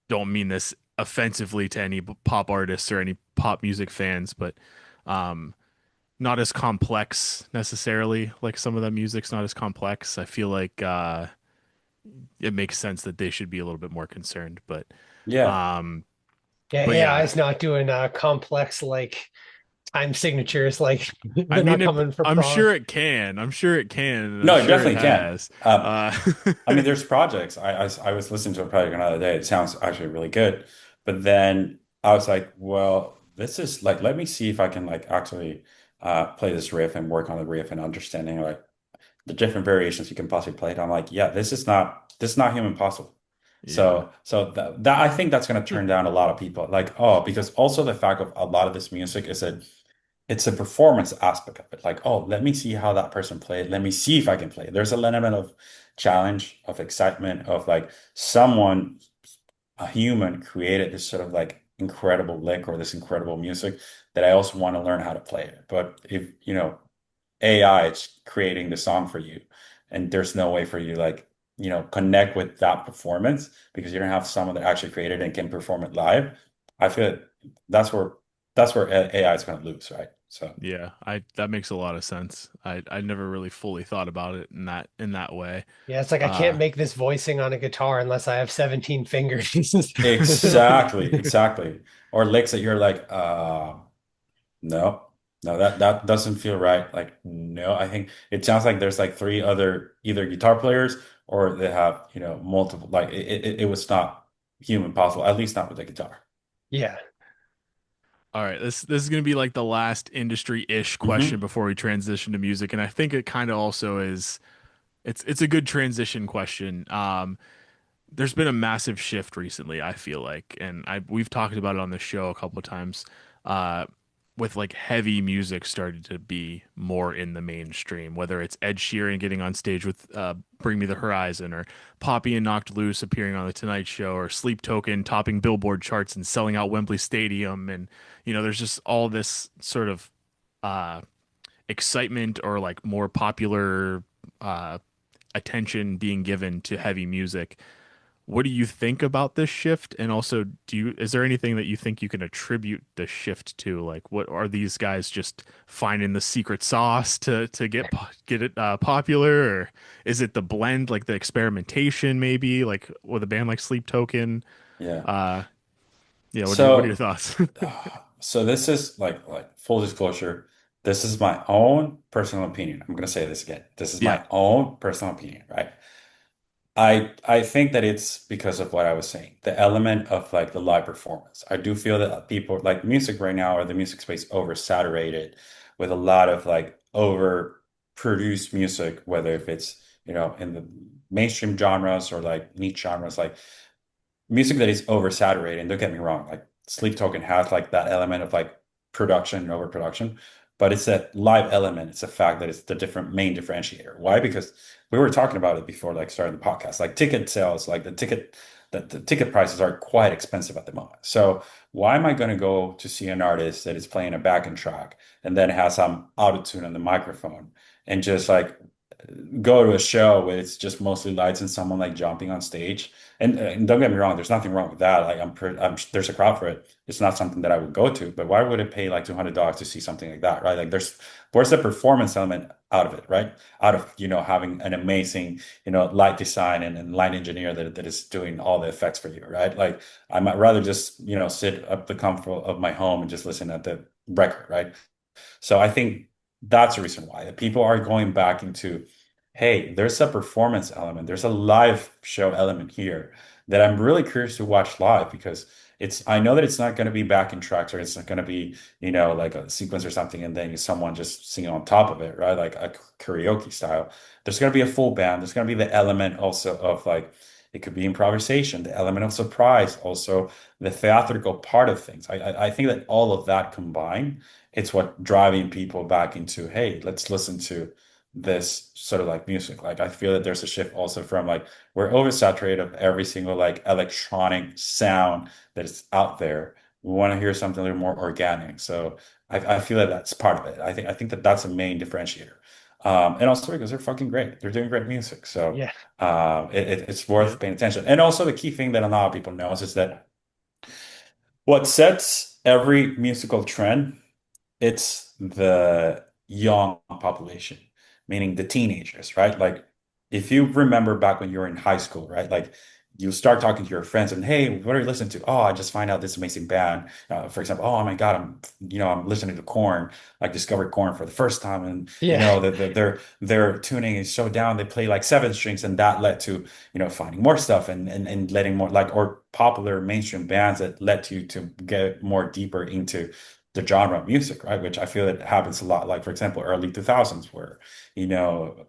don't mean this offensively to any pop artists or any pop music fans, but um not as complex necessarily. Like some of the music's not as complex. I feel like it makes sense that they should be a little bit more concerned. But yeah, um Yeah, but AI yeah, is not doing complex like time signatures like I they're mean not it. coming for I'm prog. sure it can. I'm sure it can, and I'm no, it sure it definitely can. has. Um, Uh, I mean, there's projects. I was listening to a project another day. It sounds actually really good, but then I was like, well, this is like, let me see if I can like actually play this riff and work on the riff and understanding like the different variations you can possibly play it. I'm like, yeah, this is not human possible. yeah. So that I think that's going to turn down a lot of people. Like, oh, because also the fact of a lot of this music is that it's a performance aspect of it. Like, oh, let me see how that person played. Let me see if I can play. There's an element of challenge, of excitement, of like someone, a human created this sort of like incredible lick or this incredible music that I also want to learn how to play it. But if, AI is creating the song for you, and there's no way for you like, connect with that performance because you don't have someone that actually created it and can perform it live. I feel that's where AI is going to lose, right? So Yeah, I that makes a lot of sense. I never really fully thought about it in that way. Yeah, it's like I can't Uh make this voicing on a guitar unless I have 17 fingers. exactly, exactly. Or licks that you're like, no, no, that doesn't feel right. Like, no, I think it sounds like there's like three other either guitar players or they have, multiple. Like it was not human possible, at least not with the guitar. Yeah. all right, this is gonna be like the last industry-ish question Hmm. before we transition to music, and I think it kind of also is. It's a good transition question. There's been a massive shift recently, I feel like, and we've talked about it on the show a couple of times, uh, with like heavy music started to be more in the mainstream, whether it's Ed Sheeran getting on stage with Bring Me the Horizon, or Poppy and Knocked Loose appearing on the Tonight Show, or Sleep Token topping Billboard charts and selling out Wembley Stadium, and there's just all this sort of uh, excitement or like more popular uh, attention being given to heavy music. What do you think about this shift? And also, is there anything that you think you can attribute the shift to? Like, what are these guys just finding the secret sauce to get it popular, or is it the blend, like the experimentation, maybe like with a band like Sleep Token? Yeah. Uh, yeah. What are your So, thoughts? so this is like full disclosure. This is my own personal opinion. I'm gonna say this again. This is Yeah. my own personal opinion, right? I think that it's because of what I was saying, the element of like the live performance. I do feel that people like music right now, or the music space, oversaturated with a lot of like overproduced music, whether if it's, in the mainstream genres or like niche genres, like music that is oversaturated. And don't get me wrong, like Sleep Token has like that element of like production and overproduction, but it's that live element. It's a fact that it's the different main differentiator. Why? Because we were talking about it before, like starting the podcast. Like ticket sales, like the ticket prices are quite expensive at the moment. So why am I going to go to see an artist that is playing a backing track and then has some autotune on the microphone and just like go to a show where it's just mostly lights and someone like jumping on stage? And don't get me wrong, there's nothing wrong with that. Like there's a crowd for it. It's not something that I would go to, but why would it pay like $200 to see something like that, right? Like where's the performance element out of it, right? Out of, having an amazing, light design and light engineer that is doing all the effects for you, right? Like I might rather just, sit up the comfort of my home and just listen at the record, right? So I think that's the reason why that people are going back into, hey, there's a performance element, there's a live show element here that I'm really curious to watch live, because I know that it's not going to be backing tracks, or it's not going to be, like a sequence or something, and then someone just singing on top of it, right? Like a karaoke style. There's going to be a full band. There's going to be the element also of like, it could be improvisation, the element of surprise, also the theatrical part of things. I think that all of that combined, it's what driving people back into, hey, let's listen to this sort of like music. Like I feel that there's a shift also from like, we're oversaturated of every single like electronic sound that is out there. We want to hear something a little more organic. So I feel that that's part of it. I think that that's a main differentiator. And also because they're fucking great. They're doing great music. So Yeah. it's Yeah. worth paying attention. And also the key thing that a lot of people knows is that what sets every musical trend, it's the young population, meaning the teenagers, right? Like if you remember back when you were in high school, right? Like you start talking to your friends and, hey, what are you listening to? Oh, I just find out this amazing band. For example, oh my God, I'm listening to Corn. Like discovered Corn for the first time, and Yeah. their tuning is so down. They play like seven strings, and that led to finding more stuff, and letting more, like, or popular mainstream bands that led you to get more deeper into the genre of music, right? Which I feel it happens a lot. Like, for example, early 2000s, where,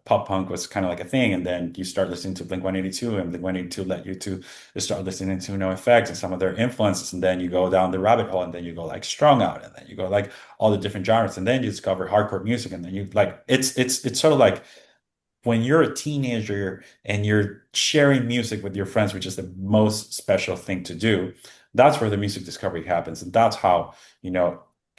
pop punk was kind of like a thing. And then you start listening to Blink-182, and Blink-182 led you to start listening to No Effects and some of their influences. And then you go down the rabbit hole, and then you go like Strung Out, and then you go like all the different genres. And then you discover hardcore music. And then you like, it's sort of like when you're a teenager and you're sharing music with your friends, which is the most special thing to do, that's where the music discovery happens. And that's how,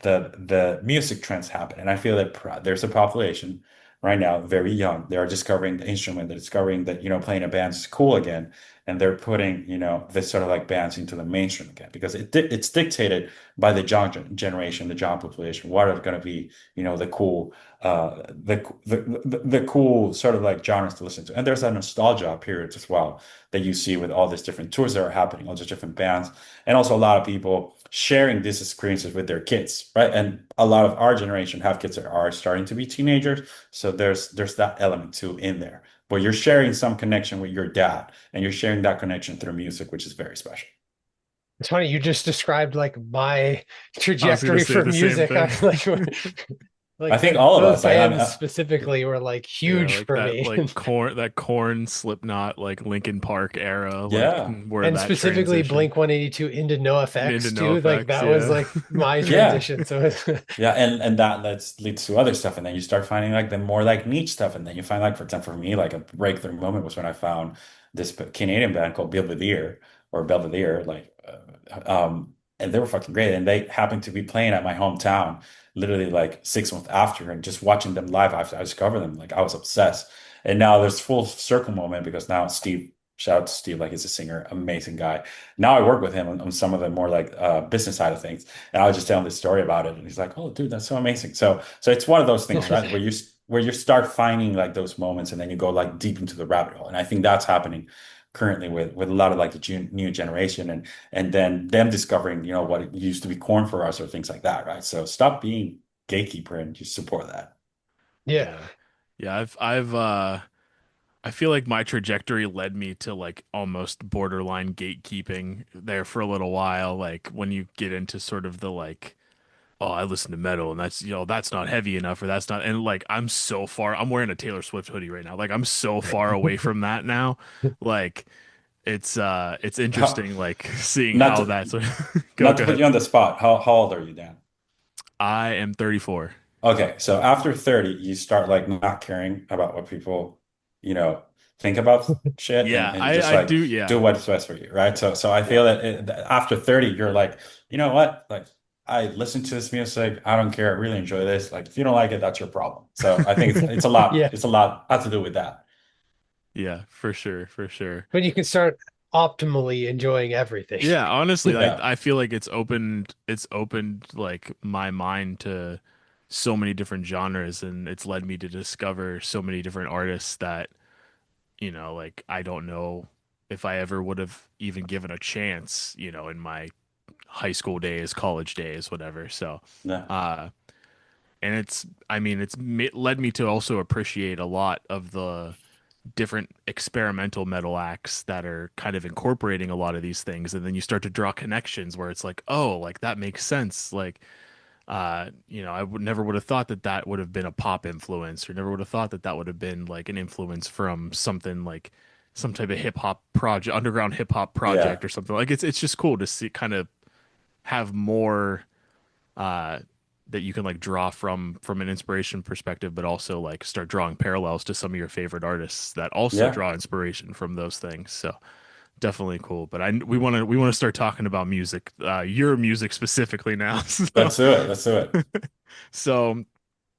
the music trends happen. And I feel that there's a population right now, very young. They are discovering the instrument, they're discovering that, playing a band is cool again. And they're putting, this sort of like bands into the mainstream again, because it's dictated by the young generation, the young population. What are going to be, the cool the cool sort of like genres to listen to. And there's a nostalgia period as well that you see with all these different tours that are happening, all these different bands, and also a lot of people sharing these experiences with their kids, right? And a lot of our generation have kids that are starting to be teenagers, so there's that element too in there, where you're sharing some connection with your dad, and you're sharing that connection through music, which is very special. It's funny, you just described like my I was gonna trajectory say for the same music. I thing. like I like think all of those us, like bands specifically were like Yeah, huge like for that me. like corn Slipknot, like Linkin Park era, like yeah. where And that specifically transition Blink-182 into No into Effects no too. Like effects, that was yeah. like my Yeah. transition. So Yeah, and that leads to other stuff, and then you start finding like the more like niche stuff, and then you find like, for example, for me, like a breakthrough moment was when I found this Canadian band called Belvedere, like, and they were fucking great, and they happened to be playing at my hometown, literally like 6 months after, and just watching them live after I discovered them, like I was obsessed. And now there's full circle moment, because now Steve, shout out to Steve, like he's a singer, amazing guy. Now I work with him on some of the more like business side of things. And I was just telling this story about it, and he's like, "Oh, dude, that's so amazing." So it's one of those things, right, where you start finding like those moments, and then you go like deep into the rabbit hole. And I think that's happening currently with a lot of like the new generation, and then them discovering, what it used to be corn for us, or things like that, right? So stop being gatekeeper and just support that. yeah. Yeah. Yeah, I feel like my trajectory led me to like almost borderline gatekeeping there for a little while. Like when you get into sort of the like, oh, I listen to metal and that's, that's not heavy enough or that's not, and like I'm wearing a Taylor Swift hoodie right now. Like I'm so far away from that now. Like it's How, interesting like seeing not how to that's not go to put ahead. you on the spot. How old are you, Dan? I am 34. Okay, so after 30, you start like not caring about what people, you know, think about shit Yeah, and just I like do. do Yeah. what's best for you, right? So I Yeah. feel that after 30, you're like, you know what? Like I listen to this music, I don't care, I really enjoy this. Like if you don't like it, that's your problem. So I think Yeah. it's a lot to do with that. Yeah, for sure, for sure. But you can start optimally enjoying everything. Yeah, honestly, I Yeah. I feel like it's opened like my mind to so many different genres and it's led me to discover so many different artists that, like I don't know if I ever would have even given a chance, in my high school days, college days, whatever. So, Yeah. uh and I mean, led me to also appreciate a lot of the different experimental metal acts that are kind of incorporating a lot of these things, and then you start to draw connections where it's like, oh, like that makes sense. Like I never would have thought that that would have been a pop influence, or never would have thought that that would have been like an influence from something like some type of hip hop project, underground hip hop Yeah. project or something. Like it's just cool to see, kind of have more uh that you can like draw from an inspiration perspective, but also like start drawing parallels to some of your favorite artists that also Yeah. draw inspiration from those things. So definitely cool. But we want to start talking about music, your music specifically now. Let's do it. Let's do it. So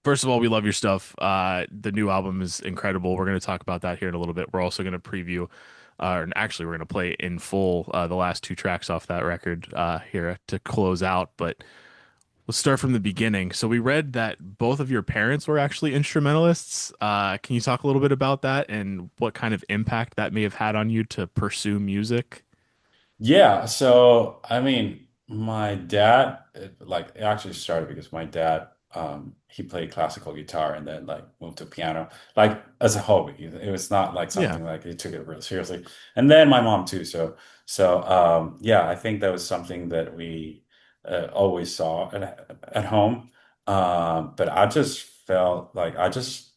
first of all, we love your stuff. The new album is incredible. We're going to talk about that here in a little bit. We're also going to preview, and actually, we're going to play in full the last two tracks off that record here to close out. But let's start from the beginning. So we read that both of your parents were actually instrumentalists. Can you talk a little bit about that and what kind of impact that may have had on you to pursue music? Yeah, so I mean, my dad, it actually started because my dad, he played classical guitar and then like moved to piano, like as a hobby. It was not like Yeah. something like he took it real seriously. And then my mom too. So yeah, I think that was something that we always saw at home. But I just felt like I just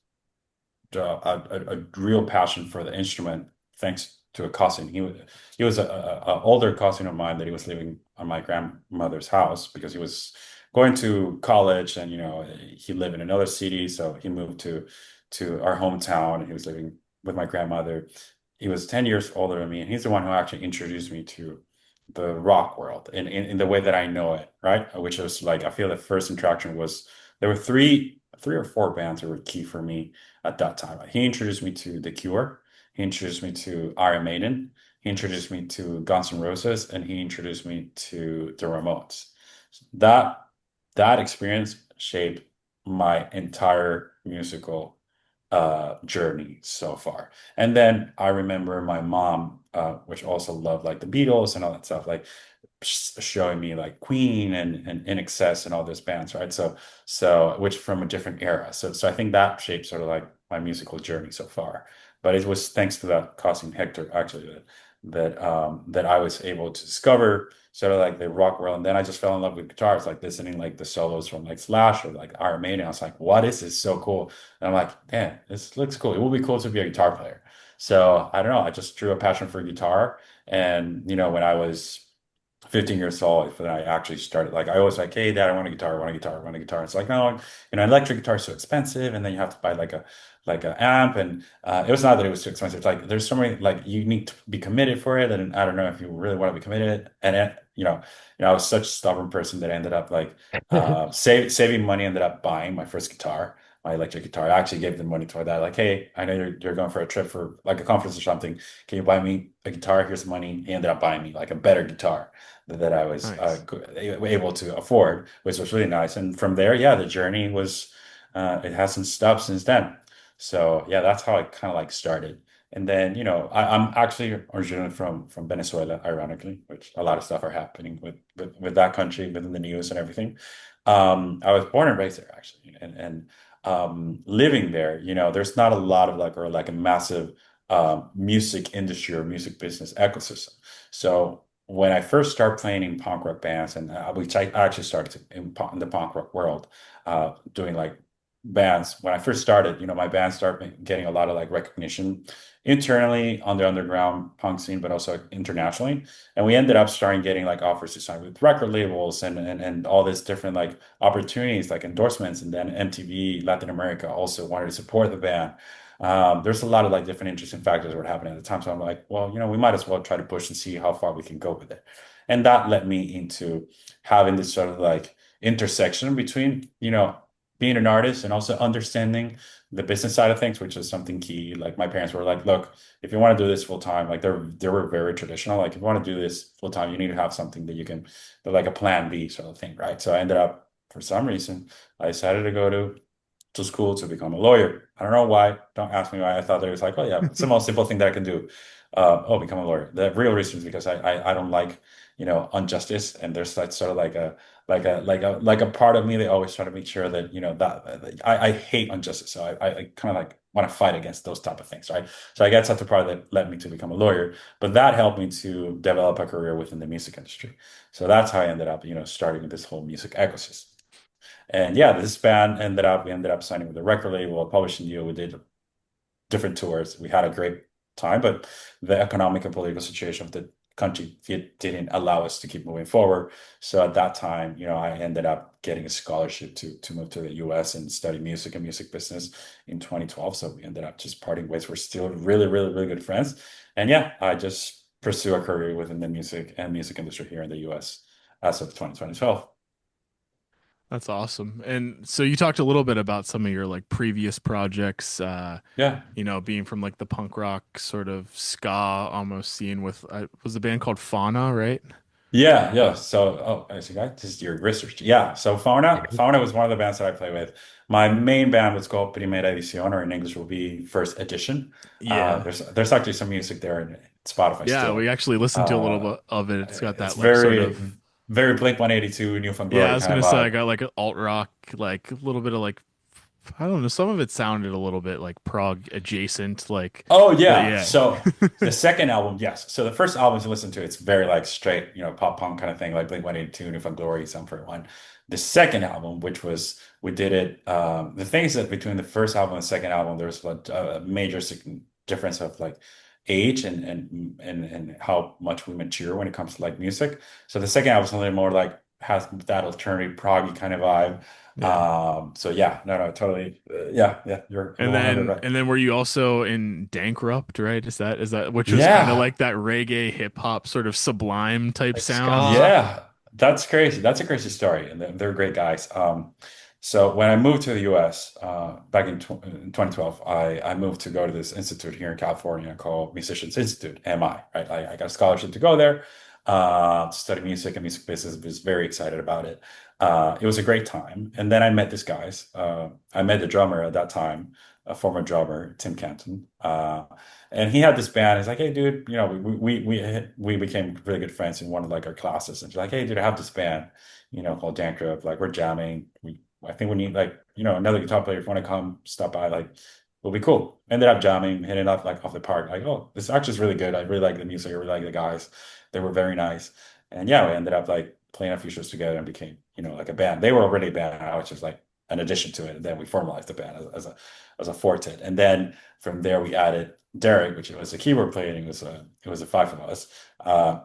a real passion for the instrument thanks to a cousin. He was a older cousin of mine that he was living on my grandmother's house because he was going to college and he lived in another city, so he moved to our hometown and he was living with my grandmother. He was 10 years older than me, and he's the one who actually introduced me to the rock world in the way that I know it, right? Which was like I feel the first interaction was there were three or four bands that were key for me at that time. He introduced me to The Cure. He introduced me to Iron Maiden. He introduced me to Guns N' Roses, and he introduced me to the Ramones. That that experience shaped my entire musical journey so far. And then I remember my mom, which also loved like the Beatles and all that stuff, like showing me like Queen and In Excess and all those bands, right? So which from a different era. So I think that shaped sort of like my musical journey so far. But it was thanks to that cousin Hector actually that I was able to discover sort of like the rock world. And then I just fell in love with guitars, like listening like the solos from like Slash or like Iron Maiden. I was like, what is this? So cool. And I'm like, man, this looks cool. It will be cool to be a guitar player. So I don't know. I just drew a passion for guitar. And when I was 15 years old, then I actually started like I always like, hey dad, I want a guitar, I want a guitar, I want a guitar. It's like, no, electric guitar is so expensive, and then you have to buy like an amp, and it was not that it was too expensive. It's like there's so many like you need to be committed for it, and I don't know if you really want to be committed. And I was such a stubborn person that I ended up like saving money, ended up buying my first guitar, my electric guitar. I actually gave them money toward that. Like, hey, I know you're going for a trip for like a conference or something. Can you buy me a guitar? Here's the money. He ended up buying me like a better guitar that I was Nice. able to afford, which was really nice. And from there, yeah, the journey was it hasn't stopped since then. So yeah, that's how I kind of like started. And then, I'm actually originally from Venezuela, ironically, which a lot of stuff are happening with that country within the news and everything. I was born and raised there actually, and living there, there's not a lot of like or like a massive music industry or music business ecosystem. So when I first started playing in punk rock bands, and which I actually started in the punk rock world, doing like bands. When I first started, my band started getting a lot of like recognition internally on the underground punk scene, but also internationally. And we ended up starting getting like offers to sign with record labels and all this different like opportunities, like endorsements. And then MTV Latin America also wanted to support the band. There's a lot of like different interesting factors that were happening at the time. So I'm like, well, we might as well try to push and see how far we can go with it. And that led me into having this sort of like intersection between, being an artist and also understanding the business side of things, which is something key. Like my parents were like, look, if you want to do this full time, like they were very traditional. Like if you want to do this full time, you need to have something that you can, like a plan B sort of thing, right? So I ended up, for some reason, I decided to go to school to become a lawyer. I don't know why. Don't ask me why. I thought there was like, oh yeah, it's the most simple thing that I can do. Become a lawyer. The real reason is because I don't like, injustice, and there's like sort of like a part of me that always try to make sure that that I hate injustice. So I kind of like want to fight against those type of things, right? So I guess that's the part that led me to become a lawyer, but that helped me to develop a career within the music industry. So that's how I ended up, starting this whole music ecosystem. And yeah, we ended up signing with a record label, a publishing deal. We did different tours. We had a great time, but the economic and political situation of the country, it didn't allow us to keep moving forward. So at that time, I ended up getting a scholarship to move to the US and study music and music business in 2012. So we ended up just parting ways. We're still really, really, really good friends. And yeah, I just pursue a career within the music and music industry here in the US as of 2012. That's awesome. And so you talked a little bit about some of your like previous projects, Yeah. being from like the punk rock sort of ska almost scene with was a band called Fauna, right? Yeah, yeah. So, I see, guys, this is your research. Yeah. So, Fauna was one of the bands that I play with. My main band was called Primera Edición, or in English will be First Edition. Yeah. There's actually some music there in Spotify Yeah, we still. actually listened to a little Uh, bit of it. It's got it's that like sort very, of very Blink 182, Newfound yeah, I Glory was kind gonna of say I vibe. got like an alt rock, like a little bit of like I don't know, some of it sounded a little bit like prog adjacent, like Oh but yeah. yeah. So the second album, yes. So the first album to listen to, it's very like straight, pop punk kind of thing, like Blink 182, New Found Glory, Sum 41. The second album, which was we did it. The thing is that between the first album and the second album, there's like a major difference of like age and how much we mature when it comes to like music. So the second album is a little more like has that alternative proggy kind of vibe. Yeah. So yeah, no, no, totally. Yeah, yeah, you're And 100 then right. and then were you also in Dankrupt, right? Is that which was kind of Yeah. like that reggae hip hop sort of sublime type Like sound? ska. Yeah, that's crazy. That's a crazy story, and they're great guys. So when I moved to the U.S. Back in 2012, I moved to go to this institute here in California called Musicians Institute, MI. Right, I got a scholarship to go there to study music and music business. Was very excited about it. It was a great time, and then I met these guys. I met the drummer at that time, a former drummer, Tim Canton. And he had this band. He's like, "Hey, dude, we became really good friends in one of like our classes." And he's like, "Hey, dude, I have this band, called Dankrupt. Like, we're jamming. I think we need like, another guitar player. If you want to come stop by, like, it'll be cool." Ended up jamming, hitting it off like off the park. Like, oh, this actually is really good. I really like the music. I really like the guys. They were very nice. And yeah, we ended up like playing a few shows together and became, like a band. They were already a band. I was just like an addition to it. And then we formalized the band as a quartet. And then from there we added Derek, which was a keyboard player, and it was a five of us.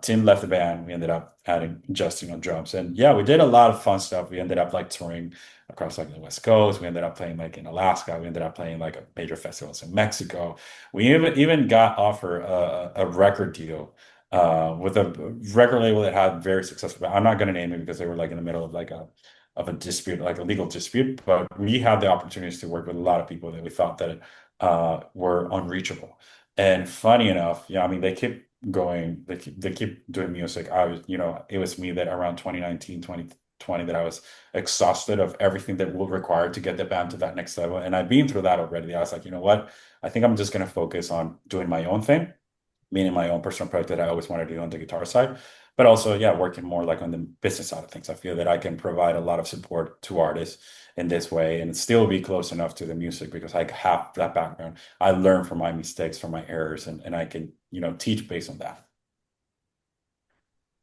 Tim left the band. We ended up adding Justin on drums, and yeah, we did a lot of fun stuff. We ended up like touring across like the West Coast. We ended up playing like in Alaska. We ended up playing like a major festivals in Mexico. We even got offered a record deal with a record label that had very successful. I'm not going to name it because they were like in the middle of like a dispute, like a legal dispute. But we had the opportunities to work with a lot of people that we thought that were unreachable. And funny enough, yeah, I mean, they keep going, they keep doing music. It was me that around 2019, 2020 that I was exhausted of everything that will require to get the band to that next level. And I've been through that already. I was like, you know what? I think I'm just going to focus on doing my own thing, meaning my own personal project that I always wanted to do on the guitar side. but also, yeah, working more like on the business side of things. I feel that I can provide a lot of support to artists in this way and still be close enough to the music because I have that background. I learn from my mistakes, from my errors, and I can, teach based on that.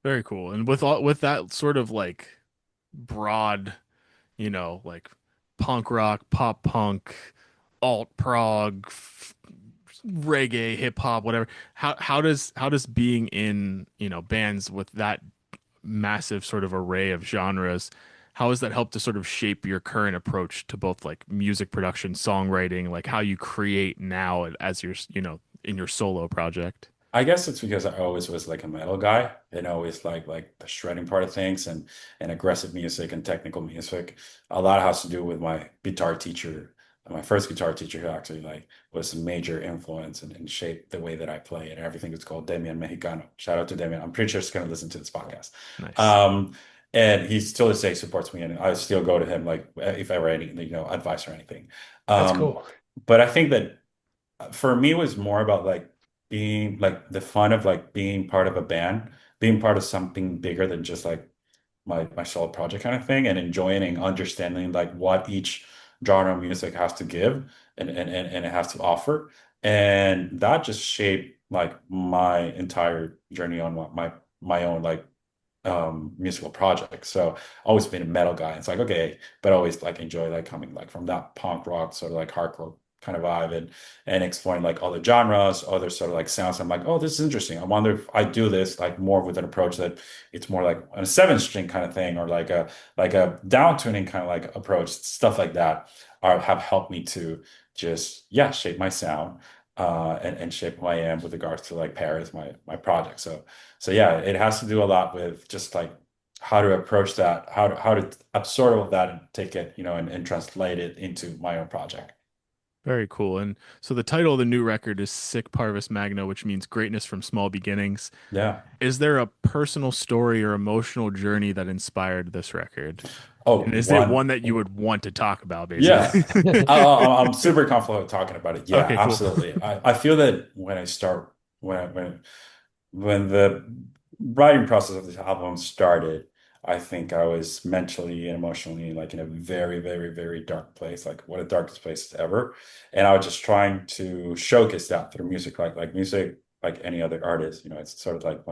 Very cool. And with that sort of like broad, like punk rock, pop punk, alt prog, reggae, hip hop, whatever. How does being in, bands with that massive sort of array of genres, how has that helped to sort of shape your current approach to both like music production, songwriting, like how you create now as your, in your solo project? I guess it's because I always was like a metal guy and always like the shredding part of things and aggressive music and technical music. A lot has to do with my guitar teacher, my first guitar teacher who actually like was a major influence and shaped the way that I play and everything. It's called Damian Mexicano. Shout out to Damian. I'm pretty sure he's gonna listen to this podcast. Nice. Um, and he still to say supports me and I still go to him like if ever any advice or anything. That's Um, cool. but I think that for me it was more about like being like the fun of like being part of a band, being part of something bigger than just like my solo project kind of thing, and enjoying and understanding like what each genre of music has to give and it has to offer. And that just shaped like my entire journey on what my own like musical project. So always been a metal guy. It's like, okay, but always like enjoy like coming like from that punk rock sort of like hardcore kind of vibe and exploring like other genres, other sort of like sounds. I'm like, oh, this is interesting. I wonder if I do this like more with an approach that it's more like on a seven string kind of thing or like a down tuning kind of like approach, stuff like that are have helped me to just shape my sound and shape who I am with regards to like PAARIS, my project. So yeah, it has to do a lot with just like how to approach that, how to absorb all of that and take it, and translate it into my own project. Very cool. And so the title of the new record is Sic Parvis Magna, which means greatness from small beginnings. Yeah. Is there a personal story or emotional journey that inspired this record? Oh, And is it one. one that you would want to talk about, Yeah. basically? I'm super comfortable with talking about it. Yeah, Okay, cool. absolutely. I feel that when I start when the writing process of this album started, I think I was mentally and emotionally like in a very, very, very dark place, like one of the darkest places ever. And I was just trying to showcase that through music, like music, like any other artist, it's sort of like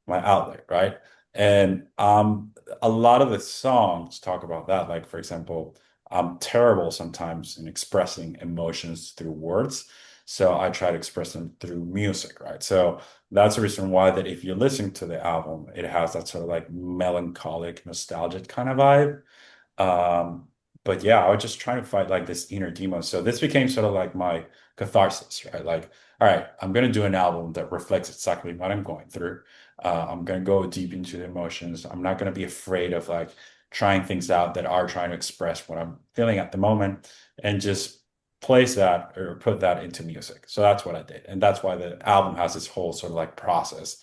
my outlet, right? And a lot of the songs talk about that. Like, for example, I'm terrible sometimes in expressing emotions through words. So I try to express them through music, right? So that's the reason why that if you listen to the album, it has that sort of like melancholic, nostalgic kind of vibe. Um, but yeah, I was just trying to fight like this inner demon. So this became sort of like my catharsis, right? Like, all right, I'm gonna do an album that reflects exactly what I'm going through. I'm gonna go deep into the emotions. I'm not gonna be afraid of like trying things out that are trying to express what I'm feeling at the moment, and just place that or put that into music. So that's what I did, and that's why the album has this whole sort of like process.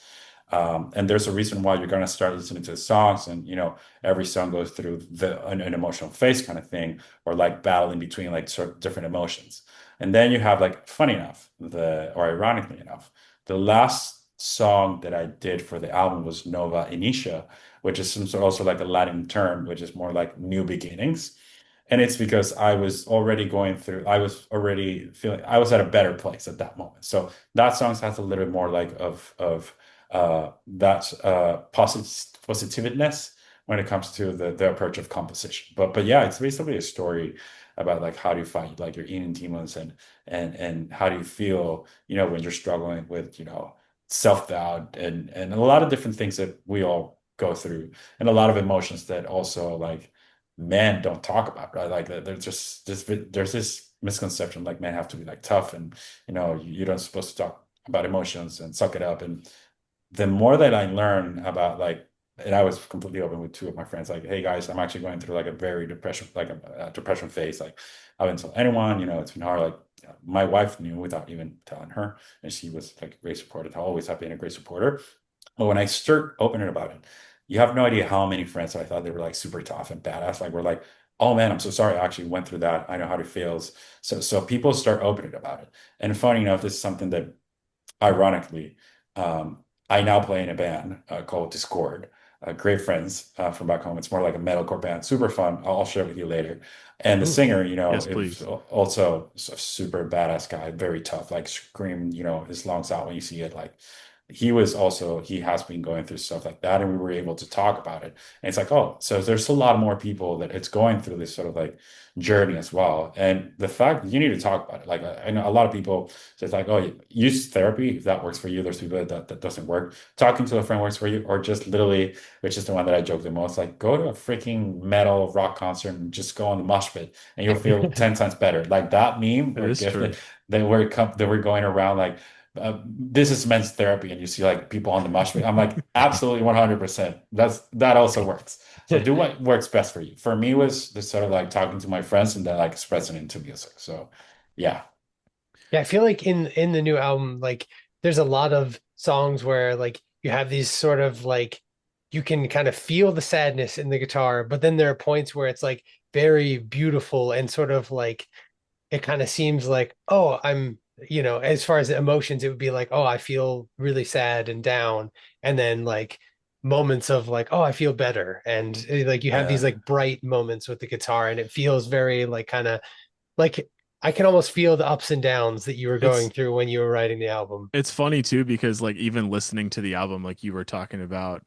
And there's a reason why you're gonna start listening to the songs, and every song goes through an emotional phase kind of thing, or like battling between like sort of different emotions. And then you have like, funny enough, or ironically enough, the last song that I did for the album was Nova Initia, which is some sort also like a Latin term, which is more like new beginnings. And it's because I was already feeling, I was at a better place at that moment. So that song has a little bit more like of that positiveness when it comes to the approach of composition. But yeah, it's basically a story about like how do you fight like your inner demons and how do you feel, when you're struggling with, self-doubt and a lot of different things that we all go through and a lot of emotions that also like men don't talk about, right? Like there's just there's this misconception like men have to be like tough and you don't supposed to talk about emotions and suck it up. And the more that I learn about like, and I was completely open with two of my friends, like, hey guys, I'm actually going through like a very depression, like a depression phase. Like I haven't told anyone, it's been hard. Like my wife knew without even telling her, and she was like a great supporter. I always have been a great supporter. But when I start opening about it, you have no idea how many friends I thought they were like super tough and badass. Like we're like, oh man, I'm so sorry. I actually went through that. I know how it feels. So people start opening about it. And funny enough, this is something that ironically, um, I now play in a band called Discord. Great friends from back home. It's more like a metalcore band, super fun. I'll share with you later. And the Ooh. singer, Yes, is please. also a super badass guy, very tough, like scream, his lungs out when you see it. Like he has been going through stuff like that, and we were able to talk about it. And it's like, oh, so there's a lot more people that it's going through this sort of like journey as well. And the fact that you need to talk about it, like I know a lot of people say it's like, oh, use therapy if that works for you. There's people that doesn't work. Talking to a friend works for you, or just literally, which is the one that I joke the most, like go to a freaking metal rock concert and just go on the mosh pit, and you'll feel 10 times better. Like that meme It or is GIF true. that we're going around like this is men's therapy, and you see like people on the mosh pit. I'm like, absolutely 100%. That also works. So do what works best for you. For me, was just sort of like talking to my friends and then like expressing it into music. So yeah, Yeah, I feel like in the new album, like there's a lot of songs where like you have these sort of like you can kind of feel the sadness in the guitar, but then there are points where it's like very beautiful and sort of like it kind of seems like, oh, as far as the emotions, it would be like, oh, I feel really sad and down. And then like moments of like, oh, I feel better. And like you have these yeah, like bright moments with the guitar, and it feels very like kind of like I can almost feel the ups and downs that you were going It's through when you were writing the album. it's funny too because like even listening to the album, like you were talking about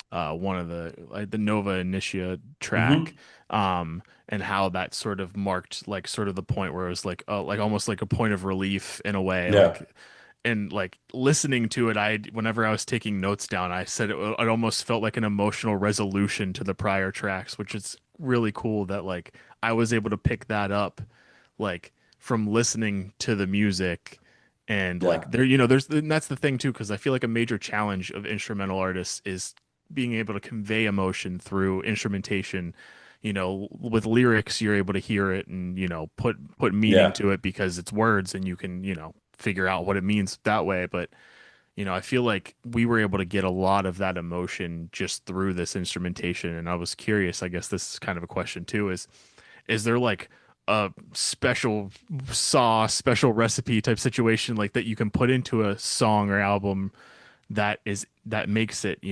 one of the like the Nova Initia track, hmm and how that sort of marked like sort of the point where it was like almost like a point of relief in a way, yeah, like and like listening to it, whenever I was taking notes down, I said it almost felt like an emotional resolution to the prior tracks, which is really cool that like I was able to pick that up like from listening to the music. And like yeah, there, and that's the thing too, because I feel like a major challenge of instrumental artists is being able to convey emotion through instrumentation. With lyrics, you're able to hear it and, put meaning yeah. to it because it's words and you can, figure out what it means that way. But, I feel like we were able to get a lot of that emotion just through this instrumentation. And I was curious, I guess this is kind of a question too, is there like a special sauce, special recipe type situation like that you can put into a song or album that makes it,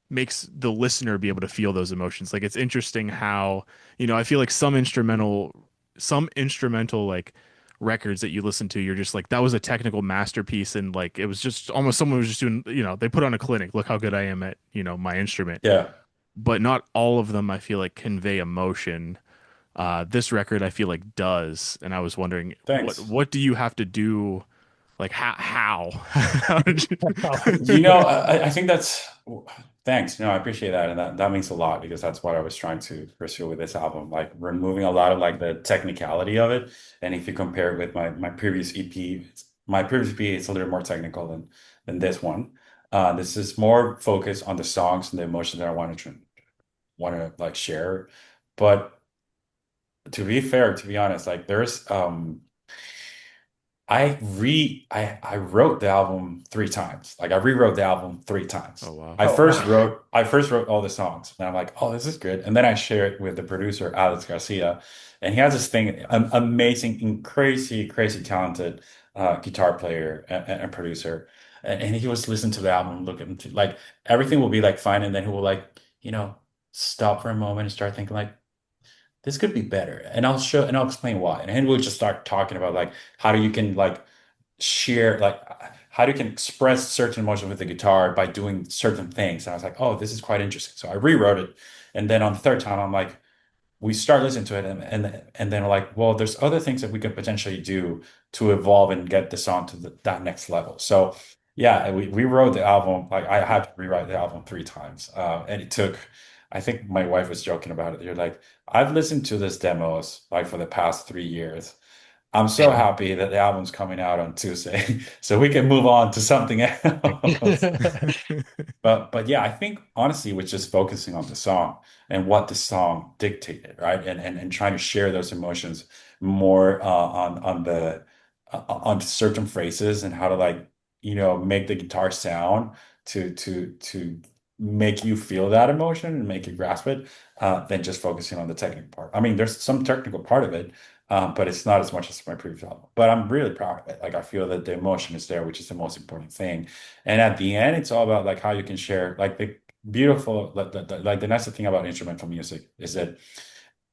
makes the listener be able to feel those emotions. Like it's interesting how, I feel like some instrumental like records that you listen to, you're just like, that was a technical masterpiece. And like, it was just almost someone was just doing, they put on a clinic, look how good I am at, my instrument. Yeah. But not all of them, I feel like, convey emotion. This record, I feel like does. And I was wondering, what, Thanks. what do you have to do? Like how did I think that's thanks. I appreciate that. And that means a lot because that's what I was trying to pursue with this album, like removing a lot of like the technicality of it. And if you compare it with my previous EP, my previous EP is a little more technical than this one. This is more focused on the songs and the emotion that I want to like share. But to be fair, to be honest, like there's I wrote the album three times. Like I rewrote the album three times. Oh wow. I first wrote all the songs, and I'm like, oh, this is good. And then I share it with the producer Alex Garcia, and he has this thing, an amazing, and crazy, crazy talented guitar player and producer. And he was listening to the album, look into like everything will be like fine, and then he will like stop for a moment and start thinking like this could be better. And I'll explain why. And then we'll just start talking about like how you can like share like how you can express certain emotion with the guitar by doing certain things. And I was like, oh, this is quite interesting. So I rewrote it. And then on the third time, I'm like, we start listening to it and then we're like, well, there's other things that we could potentially do to evolve and get the song to that next level. So yeah, we wrote the album, like I had to rewrite the album three times. And it took, I think my wife was joking about it. You're like, I've listened to this demos like for the past 3 years. I'm so happy that the album's coming out on Tuesday, so we can move on to something else. But yeah, I think honestly, we're just focusing on the song and what the song dictated, right? And trying to share those emotions more on certain phrases and how to like make the guitar sound to make you feel that emotion and make you grasp it, than just focusing on the technical part. I mean, there's some technical part of it, but it's not as much as my previous album. But I'm really proud of it. Like I feel that the emotion is there, which is the most important thing. And at the end, it's all about like how you can share. Like the beautiful, like the nice thing about instrumental music is that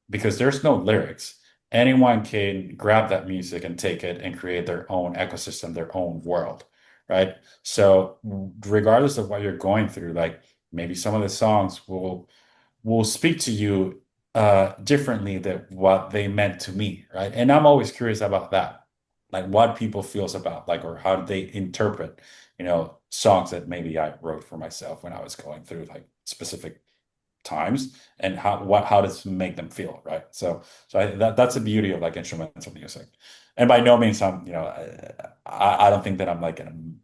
because there's no lyrics, anyone can grab that music and take it and create their own ecosystem, their own world, right? So regardless of what you're going through, like maybe some of the songs will speak to you differently than what they meant to me, right? And I'm always curious about that, like what people feels about, like, or how do they interpret, songs that maybe I wrote for myself when I was going through like specific times, and how does it make them feel, right? That's the beauty of like instrumental music. And by no means I don't think that I'm like I'm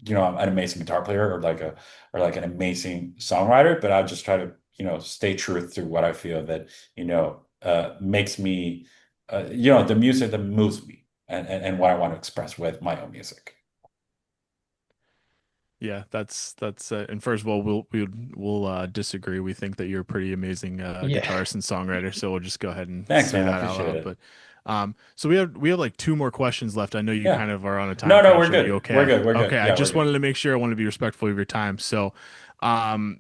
an amazing guitar player, or like an amazing songwriter, but I just try to stay true to what I feel that makes me the music that moves me, and what I want to express with my own music. Yeah, that's and first of all, we'll disagree. We think that you're a pretty amazing Yeah. guitarist and songwriter, so we'll just go ahead and Thanks, say man. I that out appreciate loud. it. But so we have like two more questions left. I know you Yeah. kind of are on a time No, no, we're crunch. Are you good. We're okay? good. We're good. Okay, I Yeah, we're just good. wanted to make sure. I want to be respectful of your time. So, um,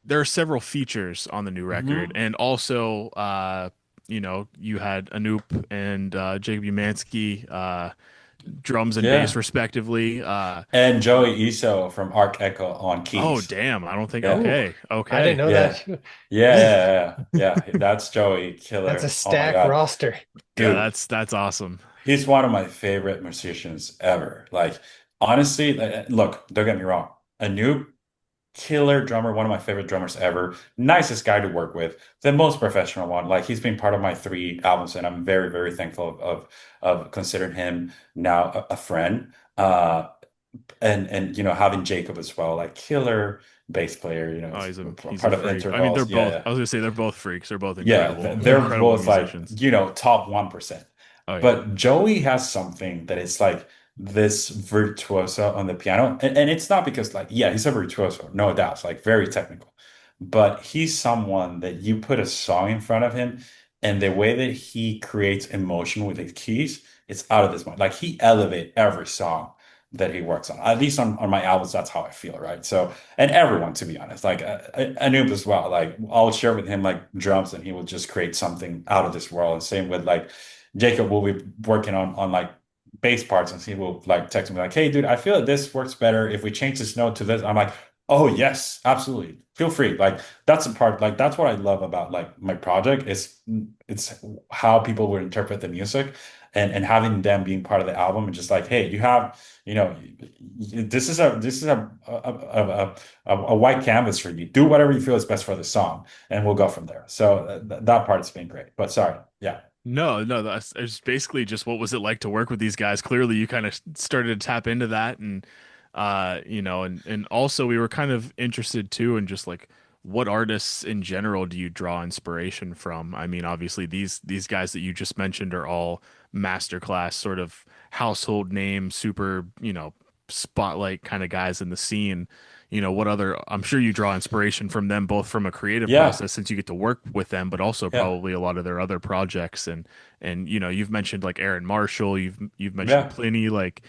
there are several features on the new record, Hmm. and also, you had Anoop and Jacob Umansky, drums and bass Yeah. respectively. And Joey Isso from Arc Echo on Oh, keys. damn. I don't think. Yeah. Ooh, Okay. I didn't Okay. know Yeah. that. Yeah. That's Joey That's a Killer. Oh my stacked God. roster. Yeah, Dude, that's awesome. he's one of my favorite musicians ever. Like, honestly, look, don't get me wrong. Anoop, killer drummer, one of my favorite drummers ever. Nicest guy to work with, the most professional one. Like, he's been part of my 3 albums, and I'm very, very thankful of considering him now a friend. And having Jacob as well, like killer bass player, Oh, it's he's a part of freak. I mean, they're intervals. both. Yeah, I was gonna say they're both freaks. They're both yeah, incredible, they're incredible both like, musicians. top 1%. Oh yeah. But Joey has something that is like this virtuoso on the piano. And it's not because, like, yeah, he's a virtuoso, no doubt, like very technical. But he's someone that you put a song in front of him, and the way that he creates emotion with his keys, it's out of this mind. Like, he elevate every song that he works on. At least on my albums, that's how I feel, right? So, and everyone, to be honest, like Anoop as well. Like, I'll share with him like drums, and he will just create something out of this world. And same with like Jacob will be working on like bass parts, and he will like text me like, "Hey, dude, I feel that this works better if we change this note to this." I'm like, "Oh yes, absolutely. Feel free." Like, that's the part. Like, that's what I love about like my project is it's how people would interpret the music, and having them being part of the album, and just like, "Hey, you have this is a white canvas for you. Do whatever you feel is best for the song, and we'll go from there." So that part's been great. But sorry, yeah. No, no, that's it's basically just what was it like to work with these guys? Clearly, you kind of started to tap into that, and and also we were kind of interested too in just like what artists in general do you draw inspiration from? I mean, obviously these guys that you just mentioned are all masterclass sort of household name, super, spotlight kind of guys in the scene. What other, I'm sure you draw inspiration from them both from a creative Yeah, process since you get to work with them, but also yeah, probably a lot of their other projects. And you've mentioned like Aaron Marshall, you've mentioned yeah. Pliny, like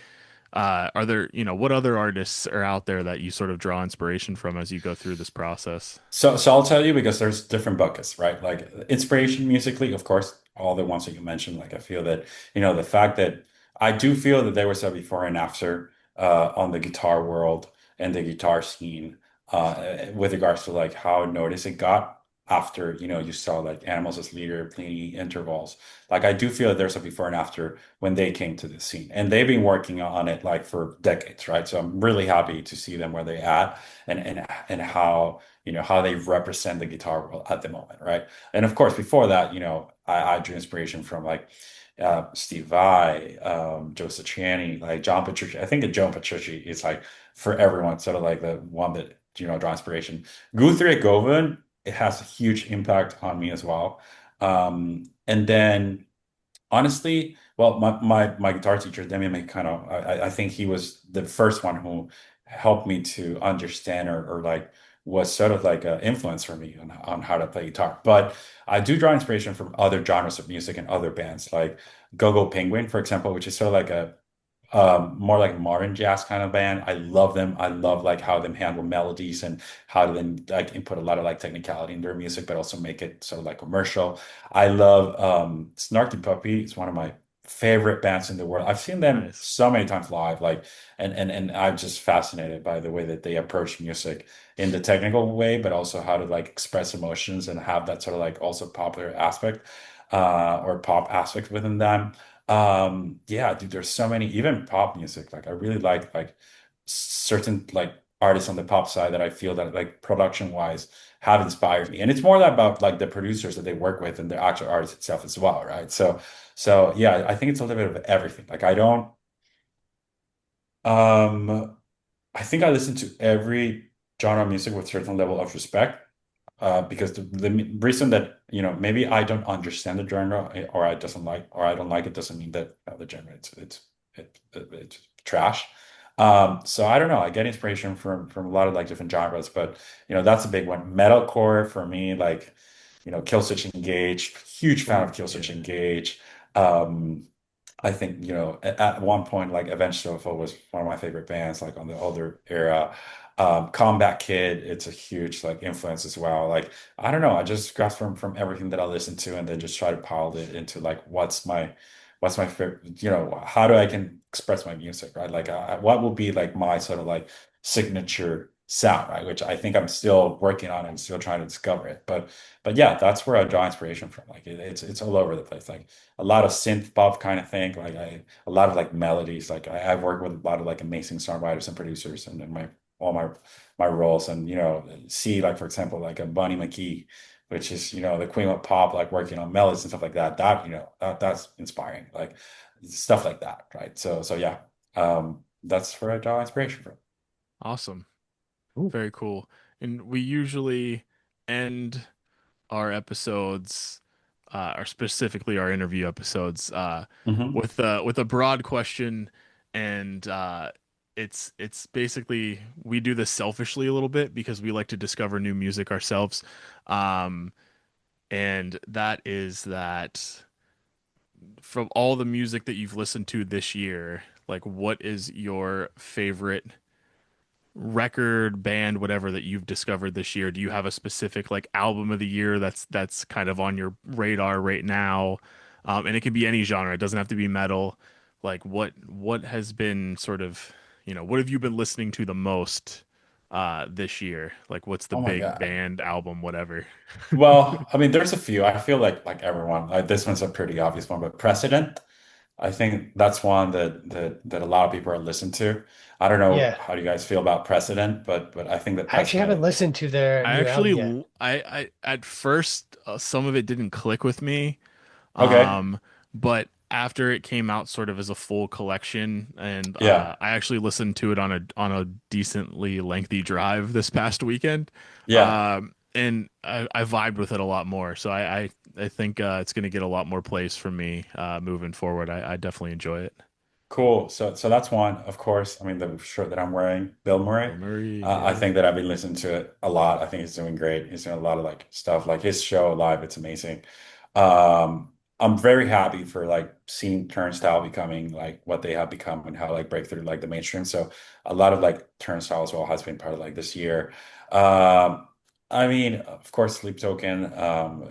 are there, what other artists are out there that you sort of draw inspiration from as you go through this process? So I'll tell you, because there's different buckets, right? Like inspiration musically, of course, all the ones that you mentioned. Like, I feel that, the fact that I do feel that there was a before and after on the guitar world and the guitar scene, with regards to like how noticed it got after, you saw like Animals as Leader, Pliny, Intervals. Like, I do feel that there's a before and after when they came to the scene, and they've been working on it like for decades, right? So I'm really happy to see them where they at, and how how they represent the guitar world at the moment, right? And of course, before that, I drew inspiration from like Steve Vai, Joe Satriani, like John Petrucci. I think that John Petrucci is like, for everyone, sort of like the one that draw inspiration. Guthrie Govan, it has a huge impact on me as well. And then, honestly, well, my guitar teacher, Demi McConnell, I think he was the first one who helped me to understand, or like was sort of like an influence for me on how to play guitar. But I do draw inspiration from other genres of music and other bands, like Go Penguin, for example, which is sort of like a more like modern jazz kind of band. I love them. I love like how they handle melodies and how to then like input a lot of like technicality in their music, but also make it sort of like commercial. I love Snarky Puppy. It's one of my favorite bands in the world. I've seen them Nice. so many times live, like, and I'm just fascinated by the way that they approach music in the technical way, but also how to like express emotions and have that sort of like also popular aspect, or pop aspect within them. Yeah, dude, there's so many, even pop music. Like I really like certain like artists on the pop side that I feel that like production wise have inspired me. And it's more about like the producers that they work with and the actual artist itself as well, right? So yeah, I think it's a little bit of everything. Like I don't um I think I listen to every genre of music with certain level of respect. Because the reason that maybe I don't understand the genre, or I don't like it, doesn't mean that the genre it's trash. So I don't know. I get inspiration from a lot of like different genres, but that's a big one. Metalcore for me, like Killswitch Engage, huge fan of Ooh, Killswitch yeah. Engage. Um, I think, at one point, like Avenged Sevenfold was one of my favorite bands, like on the older era. Combat Kid, it's a huge like influence as well. Like, I don't know, I just grasp from everything that I listen to and then just try to pile it into like what's my favorite, how do I can express my music, right? Like, what will be like my sort of like signature sound, right? Which I think I'm still working on and still trying to discover it. But yeah, that's where I draw inspiration from. Like it's all over the place. Like a lot of synth pop kind of thing. Like a lot of like melodies. Like I've worked with a lot of like amazing songwriters and producers, and in all my roles. And see like for example like a Bonnie McKee, which is the queen of pop, like working on melodies and stuff like that. That's inspiring. Like stuff like that, right? So yeah, that's where I draw inspiration from. Awesome. Ooh. Very cool. And we usually end our episodes, or specifically our interview episodes, Hmm. with a broad question, and it's basically we do this selfishly a little bit because we like to discover new music ourselves, um, and that is that from all the music that you've listened to this year, like what is your favorite record, band, whatever that you've discovered this year? Do you have a specific like album of the year that's kind of on your radar right now? And it can be any genre. It doesn't have to be metal. Like what has been sort of, what have you been listening to the most this year? Like what's the Oh my big God. band, album, whatever? Well, I mean, there's a few. I feel like everyone, like this one's a pretty obvious one, but Precedent, I think that's one that a lot of people are listening to. I don't know Yeah. how do you guys feel about Precedent, but I think that I actually haven't Precedent. listened to their I new album actually yet. I at first some of it didn't click with me. Okay. Um, but after it came out sort of as a full collection, and Yeah. I actually listened to it on a decently lengthy drive this past weekend. Yeah. And I vibed with it a lot more. So I think it's going to get a lot more plays from me moving forward. I definitely enjoy it. Cool. So that's one, of course. I mean, the shirt that I'm wearing, Bill Murray. Bill Murray, I yeah. think that I've been listening to it a lot. I think he's doing great. He's doing a lot of like stuff, like his show live. It's amazing. I'm very happy for like seeing Turnstile becoming like what they have become and how like break through like the mainstream. So a lot of like Turnstile as well has been part of like this year. Um, I mean, of course, Sleep Token.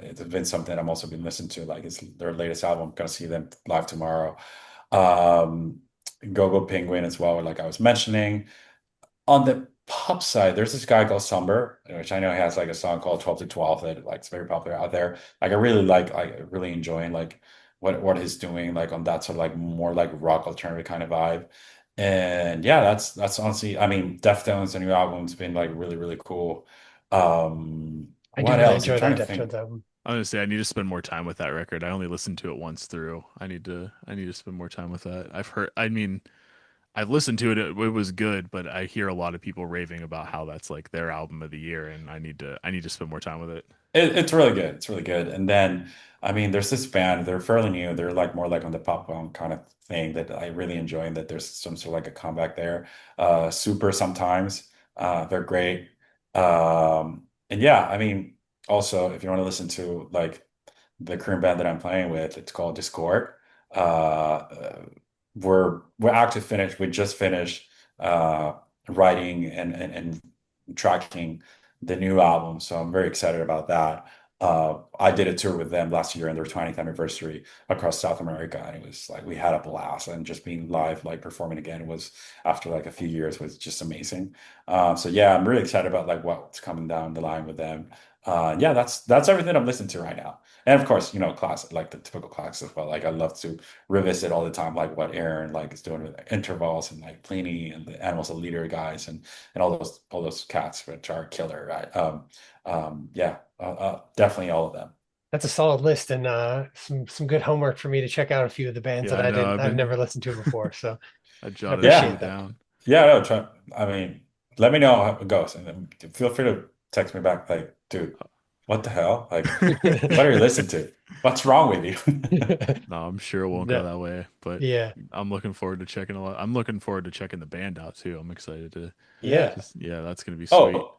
It's been something I'm also been listening to. Like it's their latest album. I'm gonna see them live tomorrow. Um, Penguin as well, like I was mentioning. On the pop side, there's this guy called Summer, which I know he has like a song called 12 to 12 that like it's very popular out there. Like I really enjoying like what he's doing like on that sort of like more like rock alternative kind of vibe. And yeah, that's honestly, I mean, Deftones, the new album's been like really, really cool. I do What really else? I'm enjoy trying that to think. Deftones album. I'm gonna say I need to spend more time with that record. I only listened to it once through. I need to spend more time with that. I mean, I've listened to it. It was good, but I hear a lot of people raving about how that's like their album of the year, and I need to spend more time with it. It's really good. It's really good. And then, I mean, there's this band, they're fairly new. They're like more like on the pop punk kind of thing that I really enjoy and that there's some sort of like a comeback there. Super sometimes. They're great. And yeah, I mean, also if you want to listen to like the current band that I'm playing with, it's called Discord. We're actually finished. We just finished uh, writing and tracking the new album, so I'm very excited about that. I did a tour with them last year on their 20th anniversary across South America, and it was like we had a blast. And just being live, like performing again, was after like a few years was just amazing. So yeah, I'm really excited about like what's coming down the line with them. Yeah, that's everything I'm listening to right now. And of course, classic, like the typical classics as well. Like I love to revisit all the time, like what Aaron like is doing with intervals and like Pliny and the Animals of Leader guys and all those cats which are killer, right? Yeah, definitely all of them. That's a solid list and some good homework for me to check out a few of the bands Yeah, that I know. I've I've been never listened to before. So I I jotted a few appreciate Yeah, that. down. yeah, no, try. I mean, let me know how it goes, and then feel free to text me back, like, dude, what the hell? Like, what are you listening to? What's wrong with you? No, I'm sure it won't go No, that way, but yeah, I'm looking forward to checking a lot. I'm looking forward to checking the band out too. I'm excited to yeah. Yeah. just, yeah, that's gonna be sweet. Oh,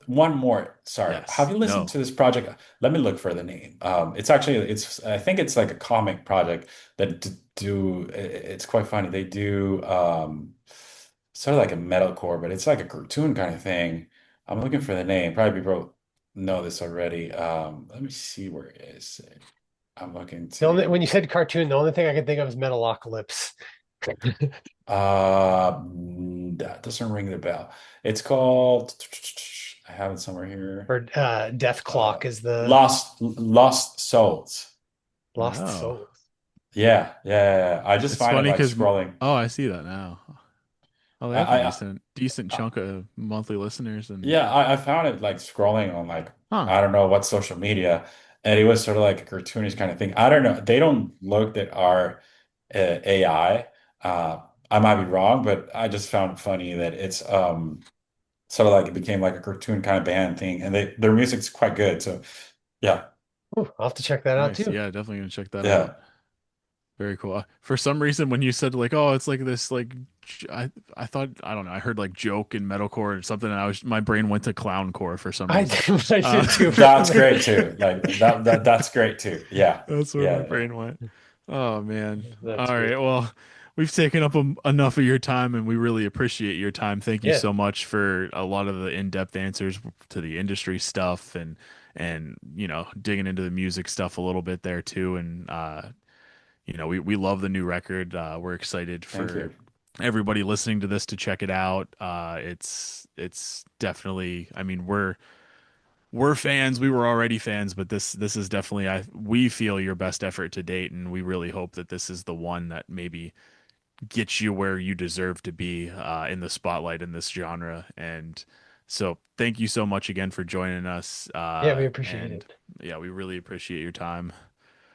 one more. Sorry. Have Yes. you listened No. to this project? Let me look for the name. It's I think it's like a comic project that it's quite funny. They do sort of like a metalcore, but it's like a cartoon kind of thing. I'm looking for the name. Probably people know this already. Let me see where it is. I'm looking The only when to you said cartoon, the only thing I could think of is Metalocalypse that doesn't ring the bell. It's called I have it somewhere here. or Death Clock is the Lost Souls. Lost Oh. Souls. Yeah, yeah, yeah, yeah. I just It's find it funny like because scrolling. oh, I see that now. Oh, they I, have a I, decent I chunk of monthly listeners and yeah, I found it like scrolling on like huh. I don't know what social media, and it was sort of like a cartoonish kind of thing. I don't know. They don't look at our AI. I might be wrong, but I just found it funny that it's sort of like it became like a cartoon kind of band thing, and their music's quite good. So yeah, Ooh, I'll have to check that out Nice. too. Yeah, definitely gonna check that out. yeah. Very cool. For some reason, when you said like, "Oh, it's like this," like, I thought I don't know. I heard like joke and metalcore or something, and my brain went to clowncore for some I reason. did, I Uh, did too for some That's reason. great too. Like that's great too. Yeah. that's where my Yeah. brain went. Oh man. All That's right. great. Well, we've taken up enough of your time, and we really appreciate your time. Thank you Yeah. so much for a lot of the in-depth answers to the industry stuff and digging into the music stuff a little bit there too. And we love the new record. We're excited Thank for you. everybody listening to this to check it out. It's definitely. I mean, we're fans. We were already fans, but this is definitely we feel your best effort to date, and we really hope that this is the one that maybe gets you where you deserve to be in the spotlight in this genre. And so, thank you so much again for joining us. Yeah, we appreciate And it. yeah, we really appreciate your time.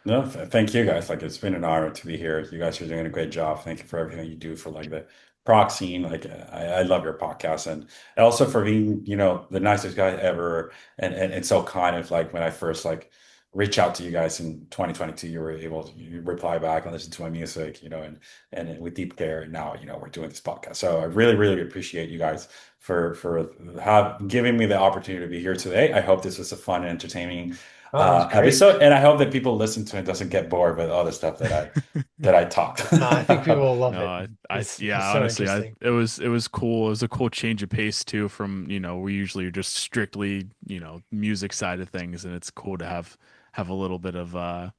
No, thank you guys. Like it's been an honor to be here. You guys are doing a great job. Thank you for everything you do for like the proc scene. Like I love your podcast and also for being, the nicest guy ever and so kind of like when I first like reached out to you guys in 2022, you were able to you reply back and listen to my music, and with deep care. And now, we're doing this podcast. So I really, really appreciate you guys for giving me the opportunity to be here today. I hope this was a fun and entertaining Oh, it was great. episode, and I hope that people listen to it doesn't get bored with all the stuff that I talked. No, I think people will love No, it. yeah, It's so honestly, interesting. it was cool. It was a cool change of pace too from, we usually are just strictly, music side of things, and it's cool to have a little bit of The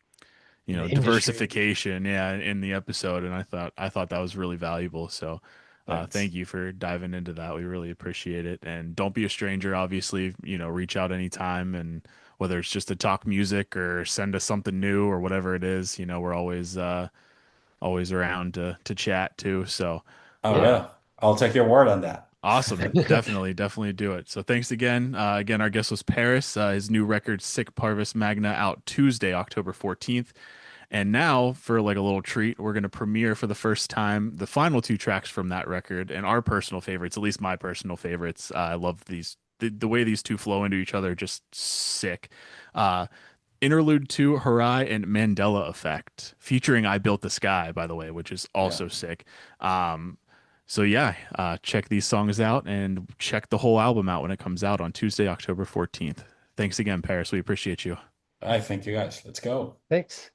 industry. diversification, yeah, in the episode, and I thought that was really valuable. So, Thanks. thank you for diving into that. We really appreciate it. And don't be a stranger, obviously, reach out anytime, and whether it's just to talk music or send us something new or whatever it is, we're always around to chat too. So, I Yeah. uh, will. I'll take your word on that. awesome. Definitely do it. So thanks again. Again, our guest was Paris. His new record, Sic Parvis Magna, out Tuesday, October 14th. And now, for like a little treat, we're going to premiere for the first time the final two tracks from that record and our personal favorites, at least my personal favorites. I love the way these two flow into each other, just sick. Uh, Interlude 2, Harai and Mandela Effect, featuring I Built the Sky, by the way, which is Yeah. also sick. Um, So yeah, check these songs out and check the whole album out when it comes out on Tuesday, October 14th. Thanks again, Paris. We appreciate you. I thank you guys. Let's go. Thanks.